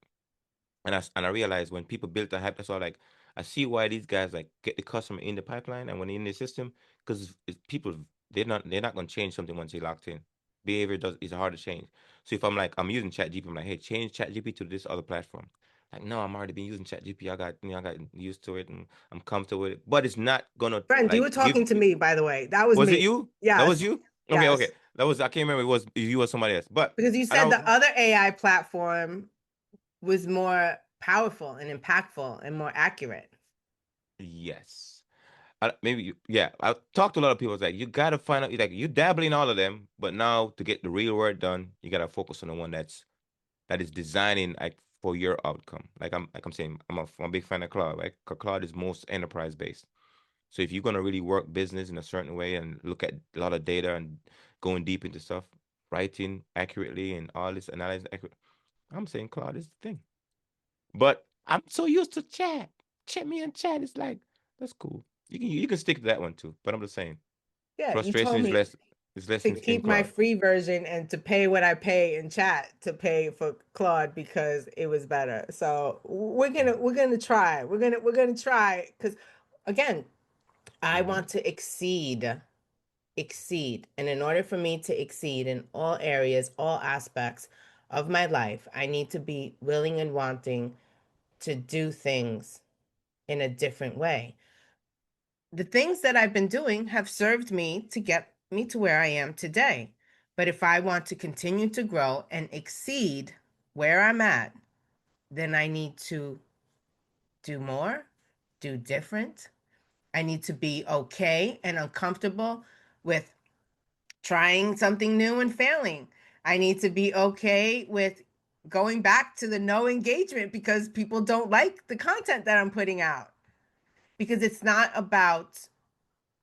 Speaker 1: And I realized when people build the hype, that's all like I see why these guys like get the customer in the pipeline and when in the system because people they're not going to change something once they locked in. Behavior does is hard to change. So if I'm like I'm using ChatGPT, I'm like, hey, change ChatGPT to this other platform. Like no, I'm already been using ChatGPT. I got used to it and I'm comfortable with it. But it's not gonna
Speaker 2: Friend, you
Speaker 1: like
Speaker 2: were
Speaker 1: give.
Speaker 2: talking to me, by the way. That was
Speaker 1: Was it
Speaker 2: me.
Speaker 1: you? That was
Speaker 2: Yes.
Speaker 1: you? Okay, okay.
Speaker 2: Yes.
Speaker 1: That was I can't remember. It was you or somebody else. But
Speaker 2: Because you
Speaker 1: and I
Speaker 2: said the other AI platform was more powerful and impactful and more accurate.
Speaker 1: yes. Maybe yeah. I talked to a lot of people. It's like you gotta find out. Like you dabble in all of them, but now to get the real work done, you gotta focus on the one that is designing like for your outcome. Like I'm saying, I'm a big fan of Claude. Right, Claude is most enterprise based. So if you're gonna really work business in a certain way and look at a lot of data and going deep into stuff, writing accurately and all this analysis accurate, I'm saying Claude is the thing. But I'm so used to chat. Chat me and chat. It's like that's cool. You can stick to that one too. But I'm just saying.
Speaker 2: Yeah, you
Speaker 1: Frustration
Speaker 2: told me
Speaker 1: is less
Speaker 2: to
Speaker 1: in
Speaker 2: keep my
Speaker 1: Claude.
Speaker 2: free version and to pay what I pay in chat to pay for Claude because it was better. So we're gonna try. We're gonna try because again, I
Speaker 1: Mm-hmm.
Speaker 2: want to exceed. And in order for me to exceed in all areas, all aspects of my life, I need to be willing and wanting to do things in a different way. The things that I've been doing have served me to get me to where I am today. But if I want to continue to grow and exceed where I'm at, then I need to do more, do different. I need to be okay and uncomfortable with trying something new and failing. I need to be okay with going back to the no engagement because people don't like the content that I'm putting out. Because it's not about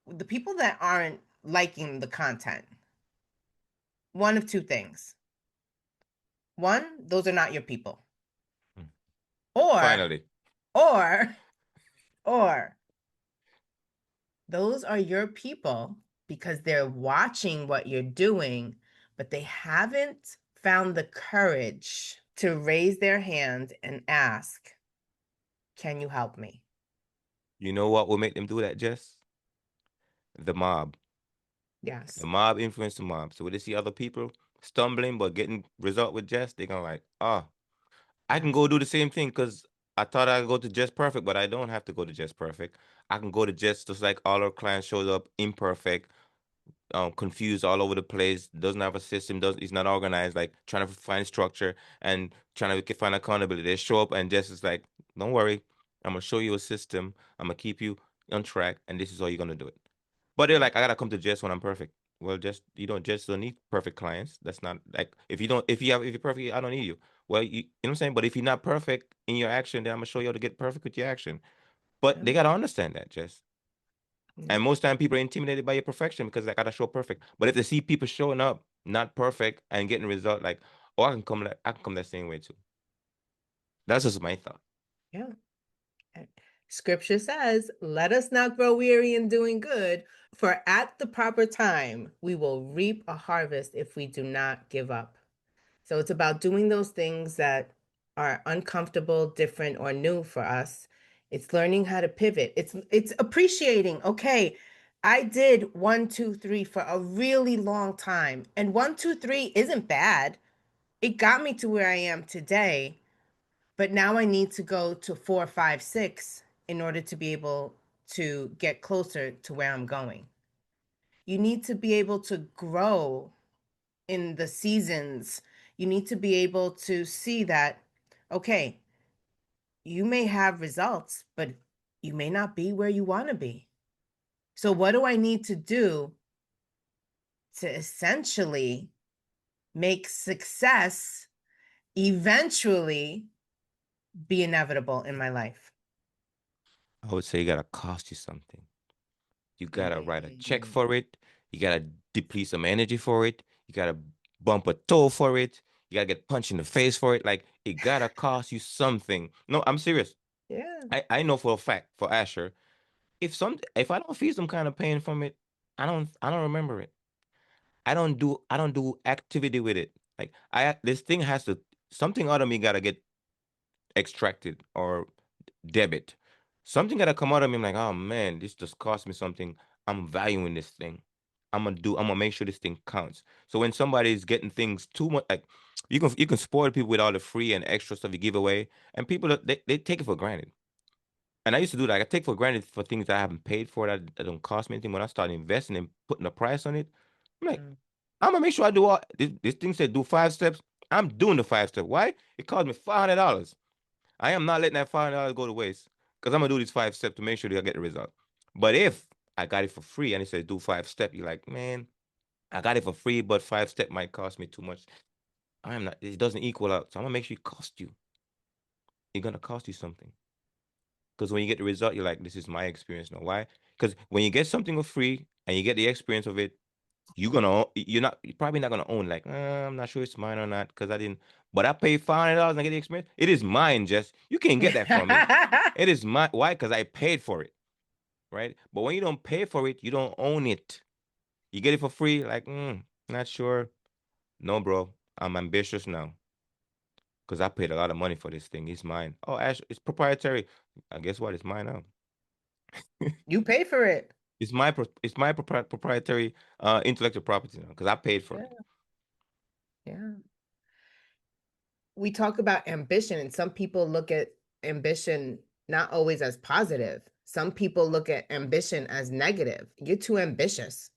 Speaker 2: the people that aren't liking the content. One of two things. One, those are not your people. Or,
Speaker 1: Finally,
Speaker 2: or, or those are your people because they're watching what you're doing, but they haven't found the courage to raise their hand and ask, can you help me?
Speaker 1: you know what will make them do that, Jess? The mob. The
Speaker 2: Yes.
Speaker 1: mob influence the mob. So when they see other people stumbling but getting result with Jess, they're gonna like, oh, I can
Speaker 2: Yes.
Speaker 1: go do the same thing because I thought I'd go to Just Perfect, but I don't have to go to Just Perfect. I can go to just like all our clients shows up imperfect, confused all over the place, doesn't have a system, does is not organized, like trying to find structure and trying to find accountability. They show up and just is like, don't worry, I'm gonna show you a system, I'm gonna keep you on track, and this is how you're gonna do it. But they're like, I gotta come to Jess when I'm perfect. Well, just don't need perfect clients. That's not like if you're perfect, I don't need you. Well, you know what I'm saying? But if you're not perfect in your action, then I'm gonna show you how to get perfect with your action. But
Speaker 2: Yeah.
Speaker 1: they gotta understand that, Jess.
Speaker 2: Yeah.
Speaker 1: And most time people are intimidated by your perfection because they gotta show perfect. But if they see people showing up not perfect and getting result, like, oh, I can come that same way too. That's just my thought.
Speaker 2: Yeah. Scripture says, let us not grow weary in doing good, for at the proper time we will reap a harvest if we do not give up. So it's about doing those things that are uncomfortable, different, or new for us. It's learning how to pivot. It's appreciating, okay, I did 1, 2, 3 for a really long time. And 1, 2, 3 isn't bad. It got me to where I am today. but now I need to go to 4, 5, 6 in order to be able to get closer to where I'm going. You need to be able to grow in the seasons. You need to be able to see that, okay, you may have results, but you may not be where you want to be. So, what do I need to do to essentially make success eventually be inevitable in my life?
Speaker 1: I would say you gotta cost you something. You gotta write a check
Speaker 2: Mm.
Speaker 1: for it. You gotta deplete some energy for it. You gotta bump a toe for it. You gotta get punched in the face for it. Like it gotta cost you something. No, I'm serious.
Speaker 2: Yeah.
Speaker 1: I know for a fact for Asher, if I don't feel some kind of pain from it, I don't remember it. I don't do activity with it. Like this thing has to something out of me gotta get extracted or debit. Something gotta come out of me. I'm like, oh man, this just cost me something. I'm valuing this thing. I'm gonna make sure this thing counts. So when somebody's getting things too much, like you can spoil people with all the free and extra stuff you give away, and people they take it for granted. And I used to do that. I take for granted for things that I haven't paid for that don't cost me anything. When I start investing and putting a price on it, I'm like,
Speaker 2: Mm.
Speaker 1: I'm gonna make sure I do all this thing said do 5 steps. I'm doing the 5 steps. Why? It cost me $500. I am not letting that $500 go to waste because I'm gonna do these 5 steps to make sure that I get the result. But if I got it for free and it says do 5 steps, you're like, man, I got it for free, but 5 steps might cost me too much. I am not. It doesn't equal out. So I'm gonna make sure it cost you. It's gonna cost you something. Because when you get the result, you're like, this is my experience now. Why? Because when you get something for free and you get the experience of it, you're probably not gonna own like, I'm not sure it's mine or not because I didn't. But I paid $500 and I get the experience. It is mine, Jess. You can't get that from me. It is mine. Why? Because I paid for it, right? But when you don't pay for it, you don't own it. You get it for free, like, not sure. No, bro. I'm ambitious now because I paid a lot of money for this thing. It's mine. Oh, Ash, it's proprietary. I guess what? It's mine now.
Speaker 2: You pay for it.
Speaker 1: It's my proprietary intellectual property now because I paid for it.
Speaker 2: Yeah. Yeah. We talk about ambition, and some people look at ambition not always as positive. Some people look at ambition as negative. You're too ambitious.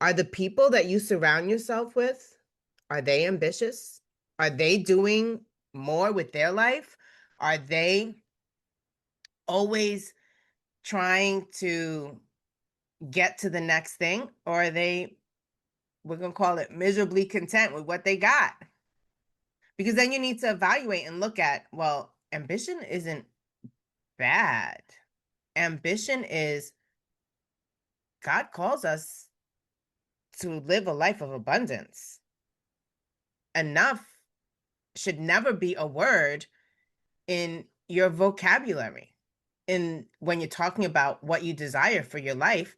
Speaker 2: Are the people that you surround yourself with, are they ambitious? Are they doing more with their life? Are they always trying to get to the next thing? Or are they, we're going to call it miserably content with what they got? Because then you need to evaluate and look at, well, ambition isn't bad. Ambition is, God calls us to live a life of abundance. Enough should never be a word in your vocabulary. And when you're talking about what you desire for your life,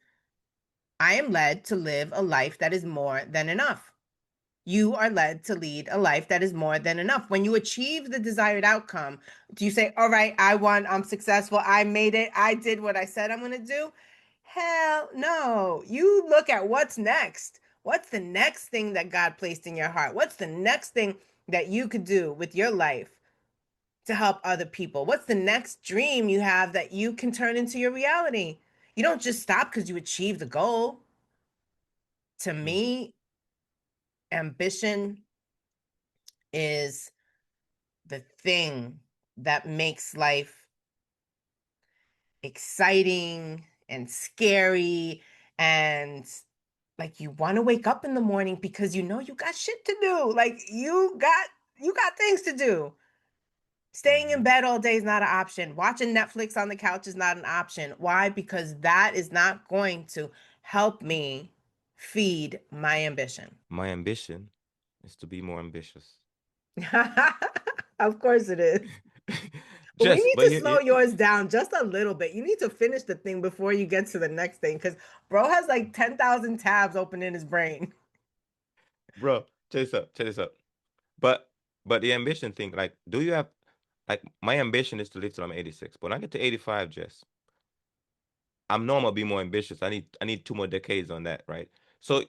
Speaker 2: I am led to live a life that is more than enough. You are led to lead a life that is more than enough. When you achieve the desired outcome, do you say, all right, I won, I'm successful, I made it, I did what I said I'm going to do? Hell no. You look at what's next. What's the next thing that God placed in your heart? What's the next thing that you could do with your life to help other people? What's the next dream you have that you can turn into your reality? You don't just stop because you achieve the goal. To
Speaker 1: Mm.
Speaker 2: me, ambition is the thing that makes life exciting and scary, and like you want to wake up in the morning because you know you got shit to do. Like you got things to do. Staying in
Speaker 1: Mhm.
Speaker 2: bed all day is not an option. Watching Netflix on the couch is not an option. Why? Because that is not going to help me feed my ambition.
Speaker 1: My ambition is to be more ambitious.
Speaker 2: Of course it is. But we
Speaker 1: Just,
Speaker 2: need
Speaker 1: but
Speaker 2: to
Speaker 1: here,
Speaker 2: slow yours down just a little bit. You need to finish the thing before you get to the next thing because bro has like 10,000 tabs open in his brain.
Speaker 1: bro, check this up. But but the ambition thing, like, do you have like my ambition is to live till I'm 86, but when I get to 85, Jess, I'm normal be more ambitious. I need 2 more decades on that, right? So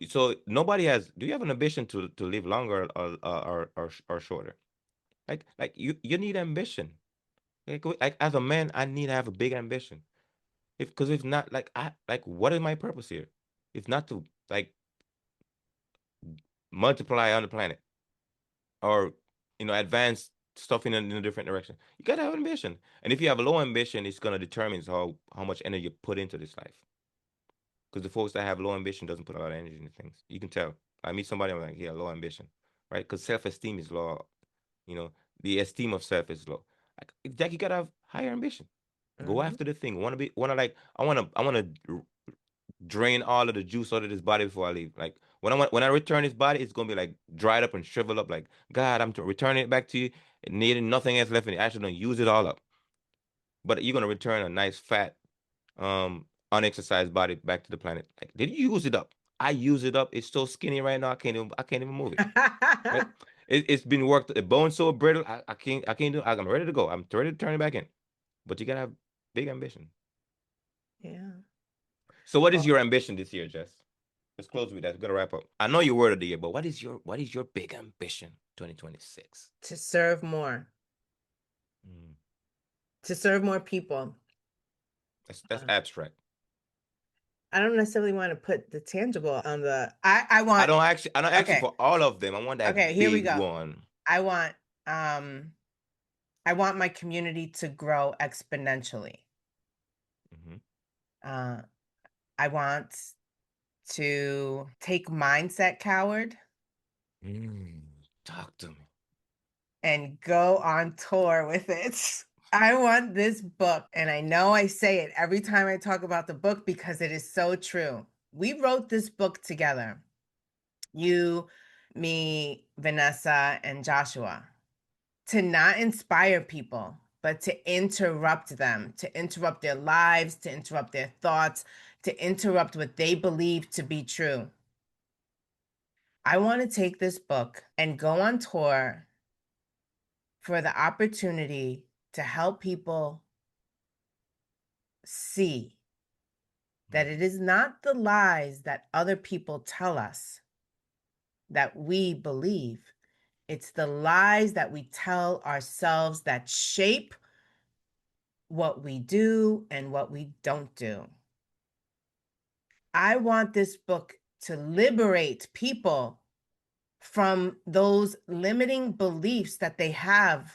Speaker 1: nobody has. Do you have an ambition to live longer or shorter? Like you need ambition. Like as a man, I need to have a big ambition. If not, like what is my purpose here? If not to like multiply on the planet or advance stuff in a different direction. You gotta have ambition. And if you have a low ambition, it's gonna determine how much energy you put into this life. Because the folks that have low ambition doesn't put a lot of energy into things. You can tell. I meet somebody, I'm like, yeah, low ambition, right? Because self-esteem is low. You know, the esteem of self is low. Like you gotta have higher ambition. Go
Speaker 2: Mhm.
Speaker 1: after the thing. I wanna drain all of the juice out of this body before I leave. Like when I return this body, it's gonna be like dried up and shriveled up. Like God, returning it back to you, needing nothing else left in it. Actually, don't use it all up. But you're gonna return a nice fat, unexercised body back to the planet. Like, did you use it up? I use it up. It's so skinny right now. I can't even move it. Right? It's been worked. The bone's so brittle. I can't do. I'm ready to go. I'm ready to turn it back in. But you gotta have big ambition.
Speaker 2: Yeah.
Speaker 1: So, what is
Speaker 2: Well,
Speaker 1: your ambition this year, Jess? Let's close with that. We're gonna wrap up. I know your word of the year, but what is your big ambition 2026?
Speaker 2: to serve more,
Speaker 1: Mm,
Speaker 2: to serve more people.
Speaker 1: that's
Speaker 2: Uh,
Speaker 1: abstract.
Speaker 2: I don't necessarily want to put the tangible on the. I
Speaker 1: I
Speaker 2: want.
Speaker 1: don't actually I don't actually
Speaker 2: Okay.
Speaker 1: for all of them. I want
Speaker 2: Okay.
Speaker 1: that
Speaker 2: Here we
Speaker 1: big
Speaker 2: go.
Speaker 1: one.
Speaker 2: I want. I want my community to grow exponentially.
Speaker 1: Hmm.
Speaker 2: Uh, I want to take Mindset Coward
Speaker 1: Talk to me.
Speaker 2: and go on tour with it. I want this book, and I know I say it every time I talk about the book because it is so true. We wrote this book together. You, me, Vanessa, and Joshua, to not inspire people, but to interrupt them, to interrupt their lives, to interrupt their thoughts, to interrupt what they believe to be true. I want to take this book and go on tour for the opportunity to help people see that it is not the lies that other people tell us that we believe. It's the lies that we tell ourselves that shape what we do and what we don't do. I want this book to liberate people from those limiting beliefs that they have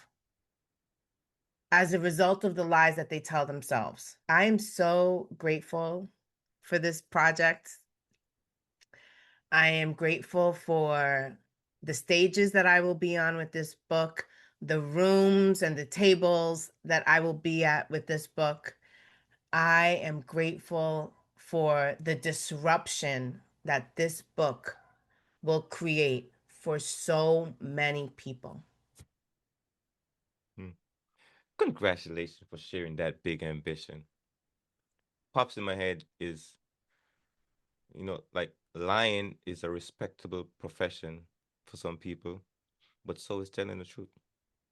Speaker 2: as a result of the lies that they tell themselves. I am so grateful for this project. I am grateful for the stages that I will be on with this book, the rooms and the tables that I will be at with this book. I am grateful for the disruption that this book will create for so many people.
Speaker 1: Mm. Congratulations for sharing that big ambition. Pops in my head is, like lying is a respectable profession for some people, but so is telling the truth.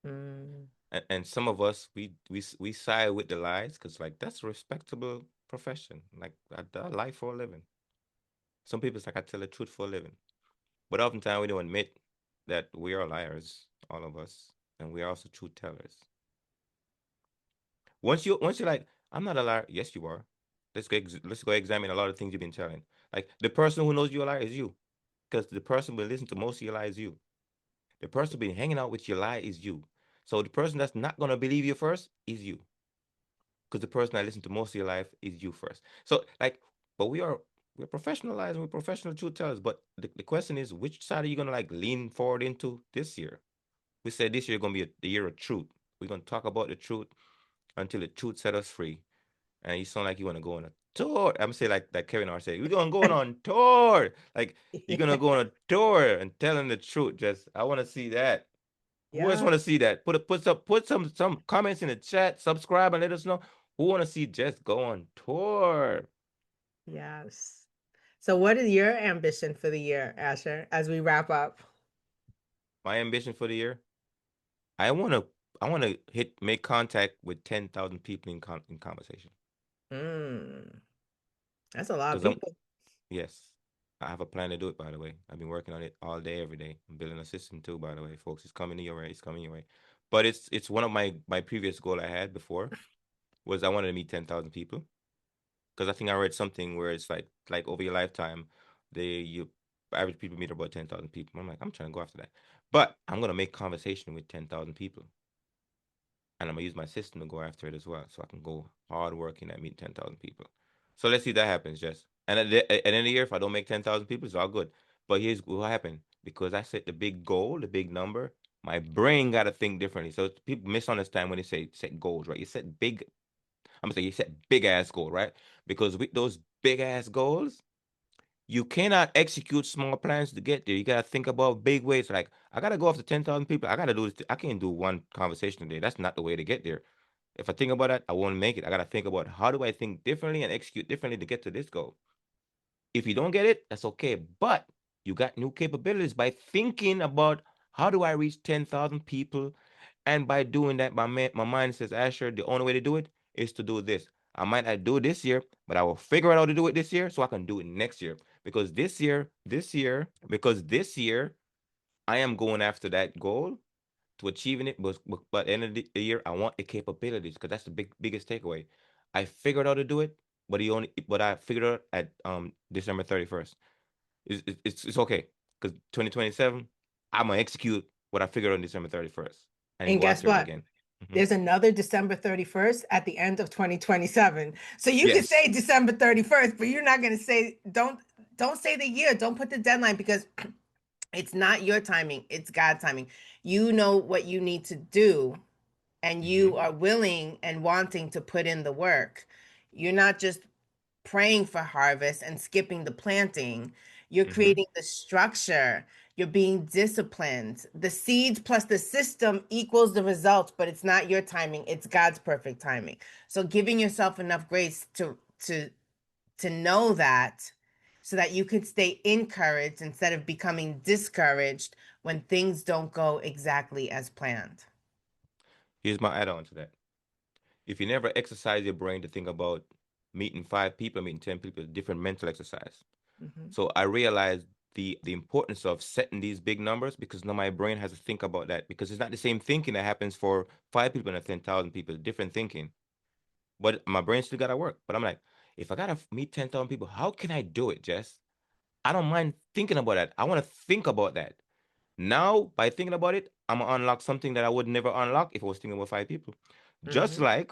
Speaker 2: Mm,
Speaker 1: And some of us we side with the lies because like that's a respectable profession. Like I lie for a living. Some people it's like I tell the truth for a living, but oftentimes we don't admit that we are liars, all of us, and we are also truth tellers. Once you're like, I'm not a liar. Yes, you are. Let's go examine a lot of things you've been telling. Like the person who knows you're a liar is you, because the person who listens to most of your lies is you. The person who been hanging out with your lie is you. So the person that's not gonna believe you first is you, because the person that listens to most of your life is you first. So like, but we're professionalized and we're professional truth tellers. But the question is, which side are you gonna like lean forward into this year? We said this year gonna be the year of truth. We're gonna talk about the truth until the truth set us free. And you sound like you want to go on a tour. I'm gonna say like Kevin R said, we're gonna go on tour. Like you're gonna go on a tour and telling the truth. Just I want to see that. Who else
Speaker 2: yeah,
Speaker 1: want to see that? Put some comments in the chat. Subscribe and let us know who want to see Jess go on tour.
Speaker 2: yes. So, what is your ambition for the year, Asher, as we wrap up?
Speaker 1: My ambition for the year, I wanna I wanna make contact with 10,000 people in conversation.
Speaker 2: Mm, that's a lot of
Speaker 1: Cause I'm
Speaker 2: people.
Speaker 1: Yes, I have a plan to do it. By the way, I've been working on it all day, every day. I'm building a system too. By the way, folks, it's coming your way. It's coming your way. But it's one of my previous goal I had before was I wanted to meet 10,000 people because I think I read something where it's like over your lifetime, you average people meet about 10,000 people. I'm like, I'm trying to go after that, but I'm gonna make conversation with 10,000 people, and I'm gonna use my system to go after it as well, so I can go hard working at meeting 10,000 people. So let's see if that happens, Jess. And at the end of the year, if I don't make 10,000 people, it's all good. But here's what happened because I set the big goal, the big number. My brain got to think differently. So people misunderstand when they say set goals, right? You set big. I'm gonna say you set big ass goal, right? Because with those big ass goals, you cannot execute small plans to get there. You gotta think about big ways. Like I gotta go after 10,000 people. I gotta do this. I can't do one conversation a day. That's not the way to get there. If I think about that, I won't make it. I gotta think about how do I think differently and execute differently to get to this goal. If you don't get it, that's okay. But you got new capabilities by thinking about how do I reach 10,000 people. And by doing that, my mind says, Asher, the only way to do it is to do this. I might not do it this year, but I will figure out how to do it this year so I can do it next year. Because this year, I am going after that goal to achieving it. But by the end of the year, I want the capabilities because that's the biggest takeaway. I figured out how to do it, but I figured out at December 31st. It's okay because 2027, I'm gonna execute what I figured out on December 31st and then
Speaker 2: And
Speaker 1: go
Speaker 2: guess
Speaker 1: after it
Speaker 2: what?
Speaker 1: again. Mhm.
Speaker 2: There's another December 31st at the end of 2027. So you can
Speaker 1: Yes.
Speaker 2: say December 31st, but you're not going to say don't say the year. Don't put the deadline because it's not your timing, it's God's timing. You know what you need to do and
Speaker 1: Hmm.
Speaker 2: you are willing and wanting to put in the work. You're not just praying for harvest and skipping the planting. You're
Speaker 1: Hmm.
Speaker 2: creating the structure. You're being disciplined. The seeds plus the system equals the results, but it's not your timing, it's God's perfect timing. So giving yourself enough grace to know that so that you could stay encouraged instead of becoming discouraged when things don't go exactly as planned.
Speaker 1: Here's my add-on to that. If you never exercise your brain to think about meeting 5 people, meeting 10 people, different mental exercise.
Speaker 2: Mhm.
Speaker 1: So I realized the importance of setting these big numbers because now my brain has to think about that because it's not the same thinking that happens for 5 people and 10,000 people. Different thinking. But my brain still gotta work. But I'm like, if I gotta meet 10,000 people, how can I do it, Jess? I don't mind thinking about that. I want to think about that. Now, by thinking about it, I'm gonna unlock something that I would never unlock if I was thinking about 5 people. Just
Speaker 2: Mhm.
Speaker 1: like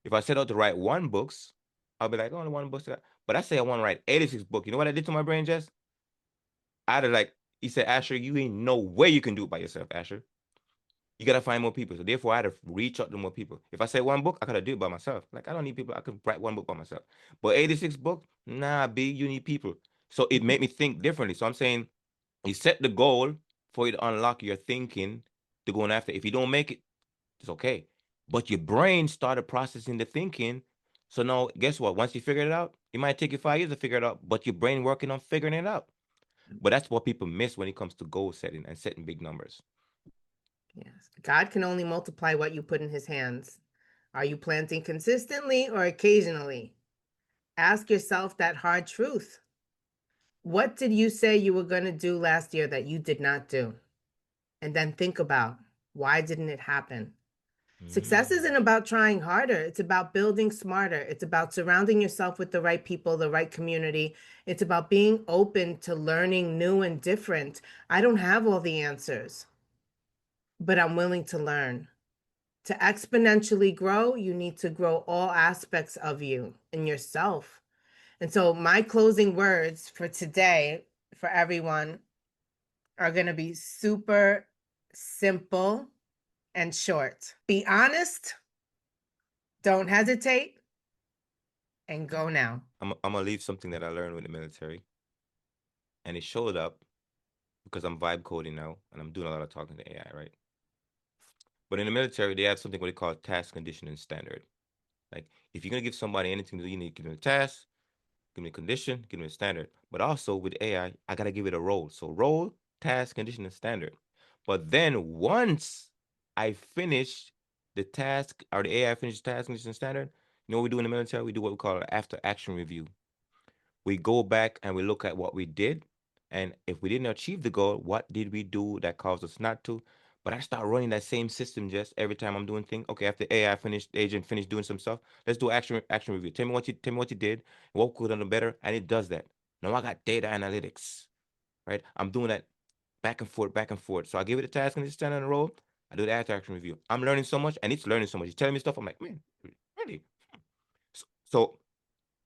Speaker 1: if I set out to write one books, I'll be like, only one book. But I say I want to write 86 books. You know what I did to my brain, Jess? I had to like, he said, Asher, you ain't no way you can do it by yourself, Asher. You gotta find more people. So therefore, I had to reach out to more people. If I say one book, I gotta do it by myself. Like I don't need people. I can write one book by myself. But 86 books, nah, B, you need people. So it made me think differently. So I'm saying you set the goal for you to unlock your thinking to going after. If you don't make it, it's okay. But your brain started processing the thinking. So now, guess what? Once you figure it out, it might take you 5 years to figure it out, but your brain working on figuring it out. But that's what people miss when it comes to goal setting and setting big numbers.
Speaker 2: Yes. God can only multiply what you put in his hands. Are you planting consistently or occasionally? Ask yourself that hard truth. What did you say you were going to do last year that you did not do? And then think about why didn't it happen? Success
Speaker 1: Mm.
Speaker 2: isn't about trying harder. It's about building smarter. It's about surrounding yourself with the right people, the right community. It's about being open to learning new and different. I don't have all the answers, but I'm willing to learn. To exponentially grow, you need to grow all aspects of you and yourself. And so, my closing words for today for everyone are going to be super simple and short. Be honest, don't hesitate, and go now.
Speaker 1: I'm gonna leave something that I learned with the military, and it showed up because I'm vibe coding now, and I'm doing a lot of talking to AI, right? But in the military, they have something what they call task conditioning standard. Like if you're gonna give somebody anything to do, you need to give them a task, give me a condition, give me a standard. But also with AI, I gotta give it a role. So role, task, condition, and standard. But then once I finish the task or the AI finishes task, condition, and standard, you know what we do in the military? We do what we call an after action review. We go back and we look at what we did. And if we didn't achieve the goal, what did we do that caused us not to? But I start running that same system just every time I'm doing things. Okay, after AI finished, agent finished doing some stuff, let's do action review. Tell me what you did, what could have done better, and it does that. Now I got data analytics, right? I'm doing that back and forth, back and forth. So I give it a task and it's stand on a roll. I do the after action review. I'm learning so much, and it's learning so much. It's telling me stuff. I'm like, man, really? So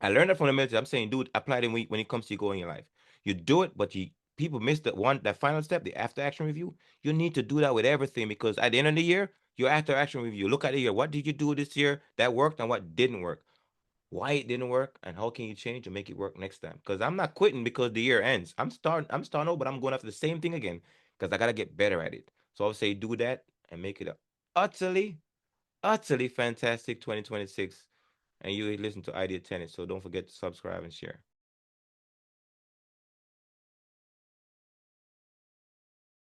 Speaker 1: I learned that from the military. I'm saying, dude, apply it when it comes to you go in your life. You do it, but people miss that final step, the after action review. You need to do that with everything because at the end of the year, your after action review. Look at the year. What did you do this year that worked and what didn't work? Why it didn't work and how can you change to make it work next time? Because I'm not quitting because the year ends. I'm starting over, but I'm going after the same thing again because I gotta get better at it. So I'll say do that and make it a utterly, utterly fantastic 2026. And you listen to Idea Tennis. So don't forget to subscribe and share.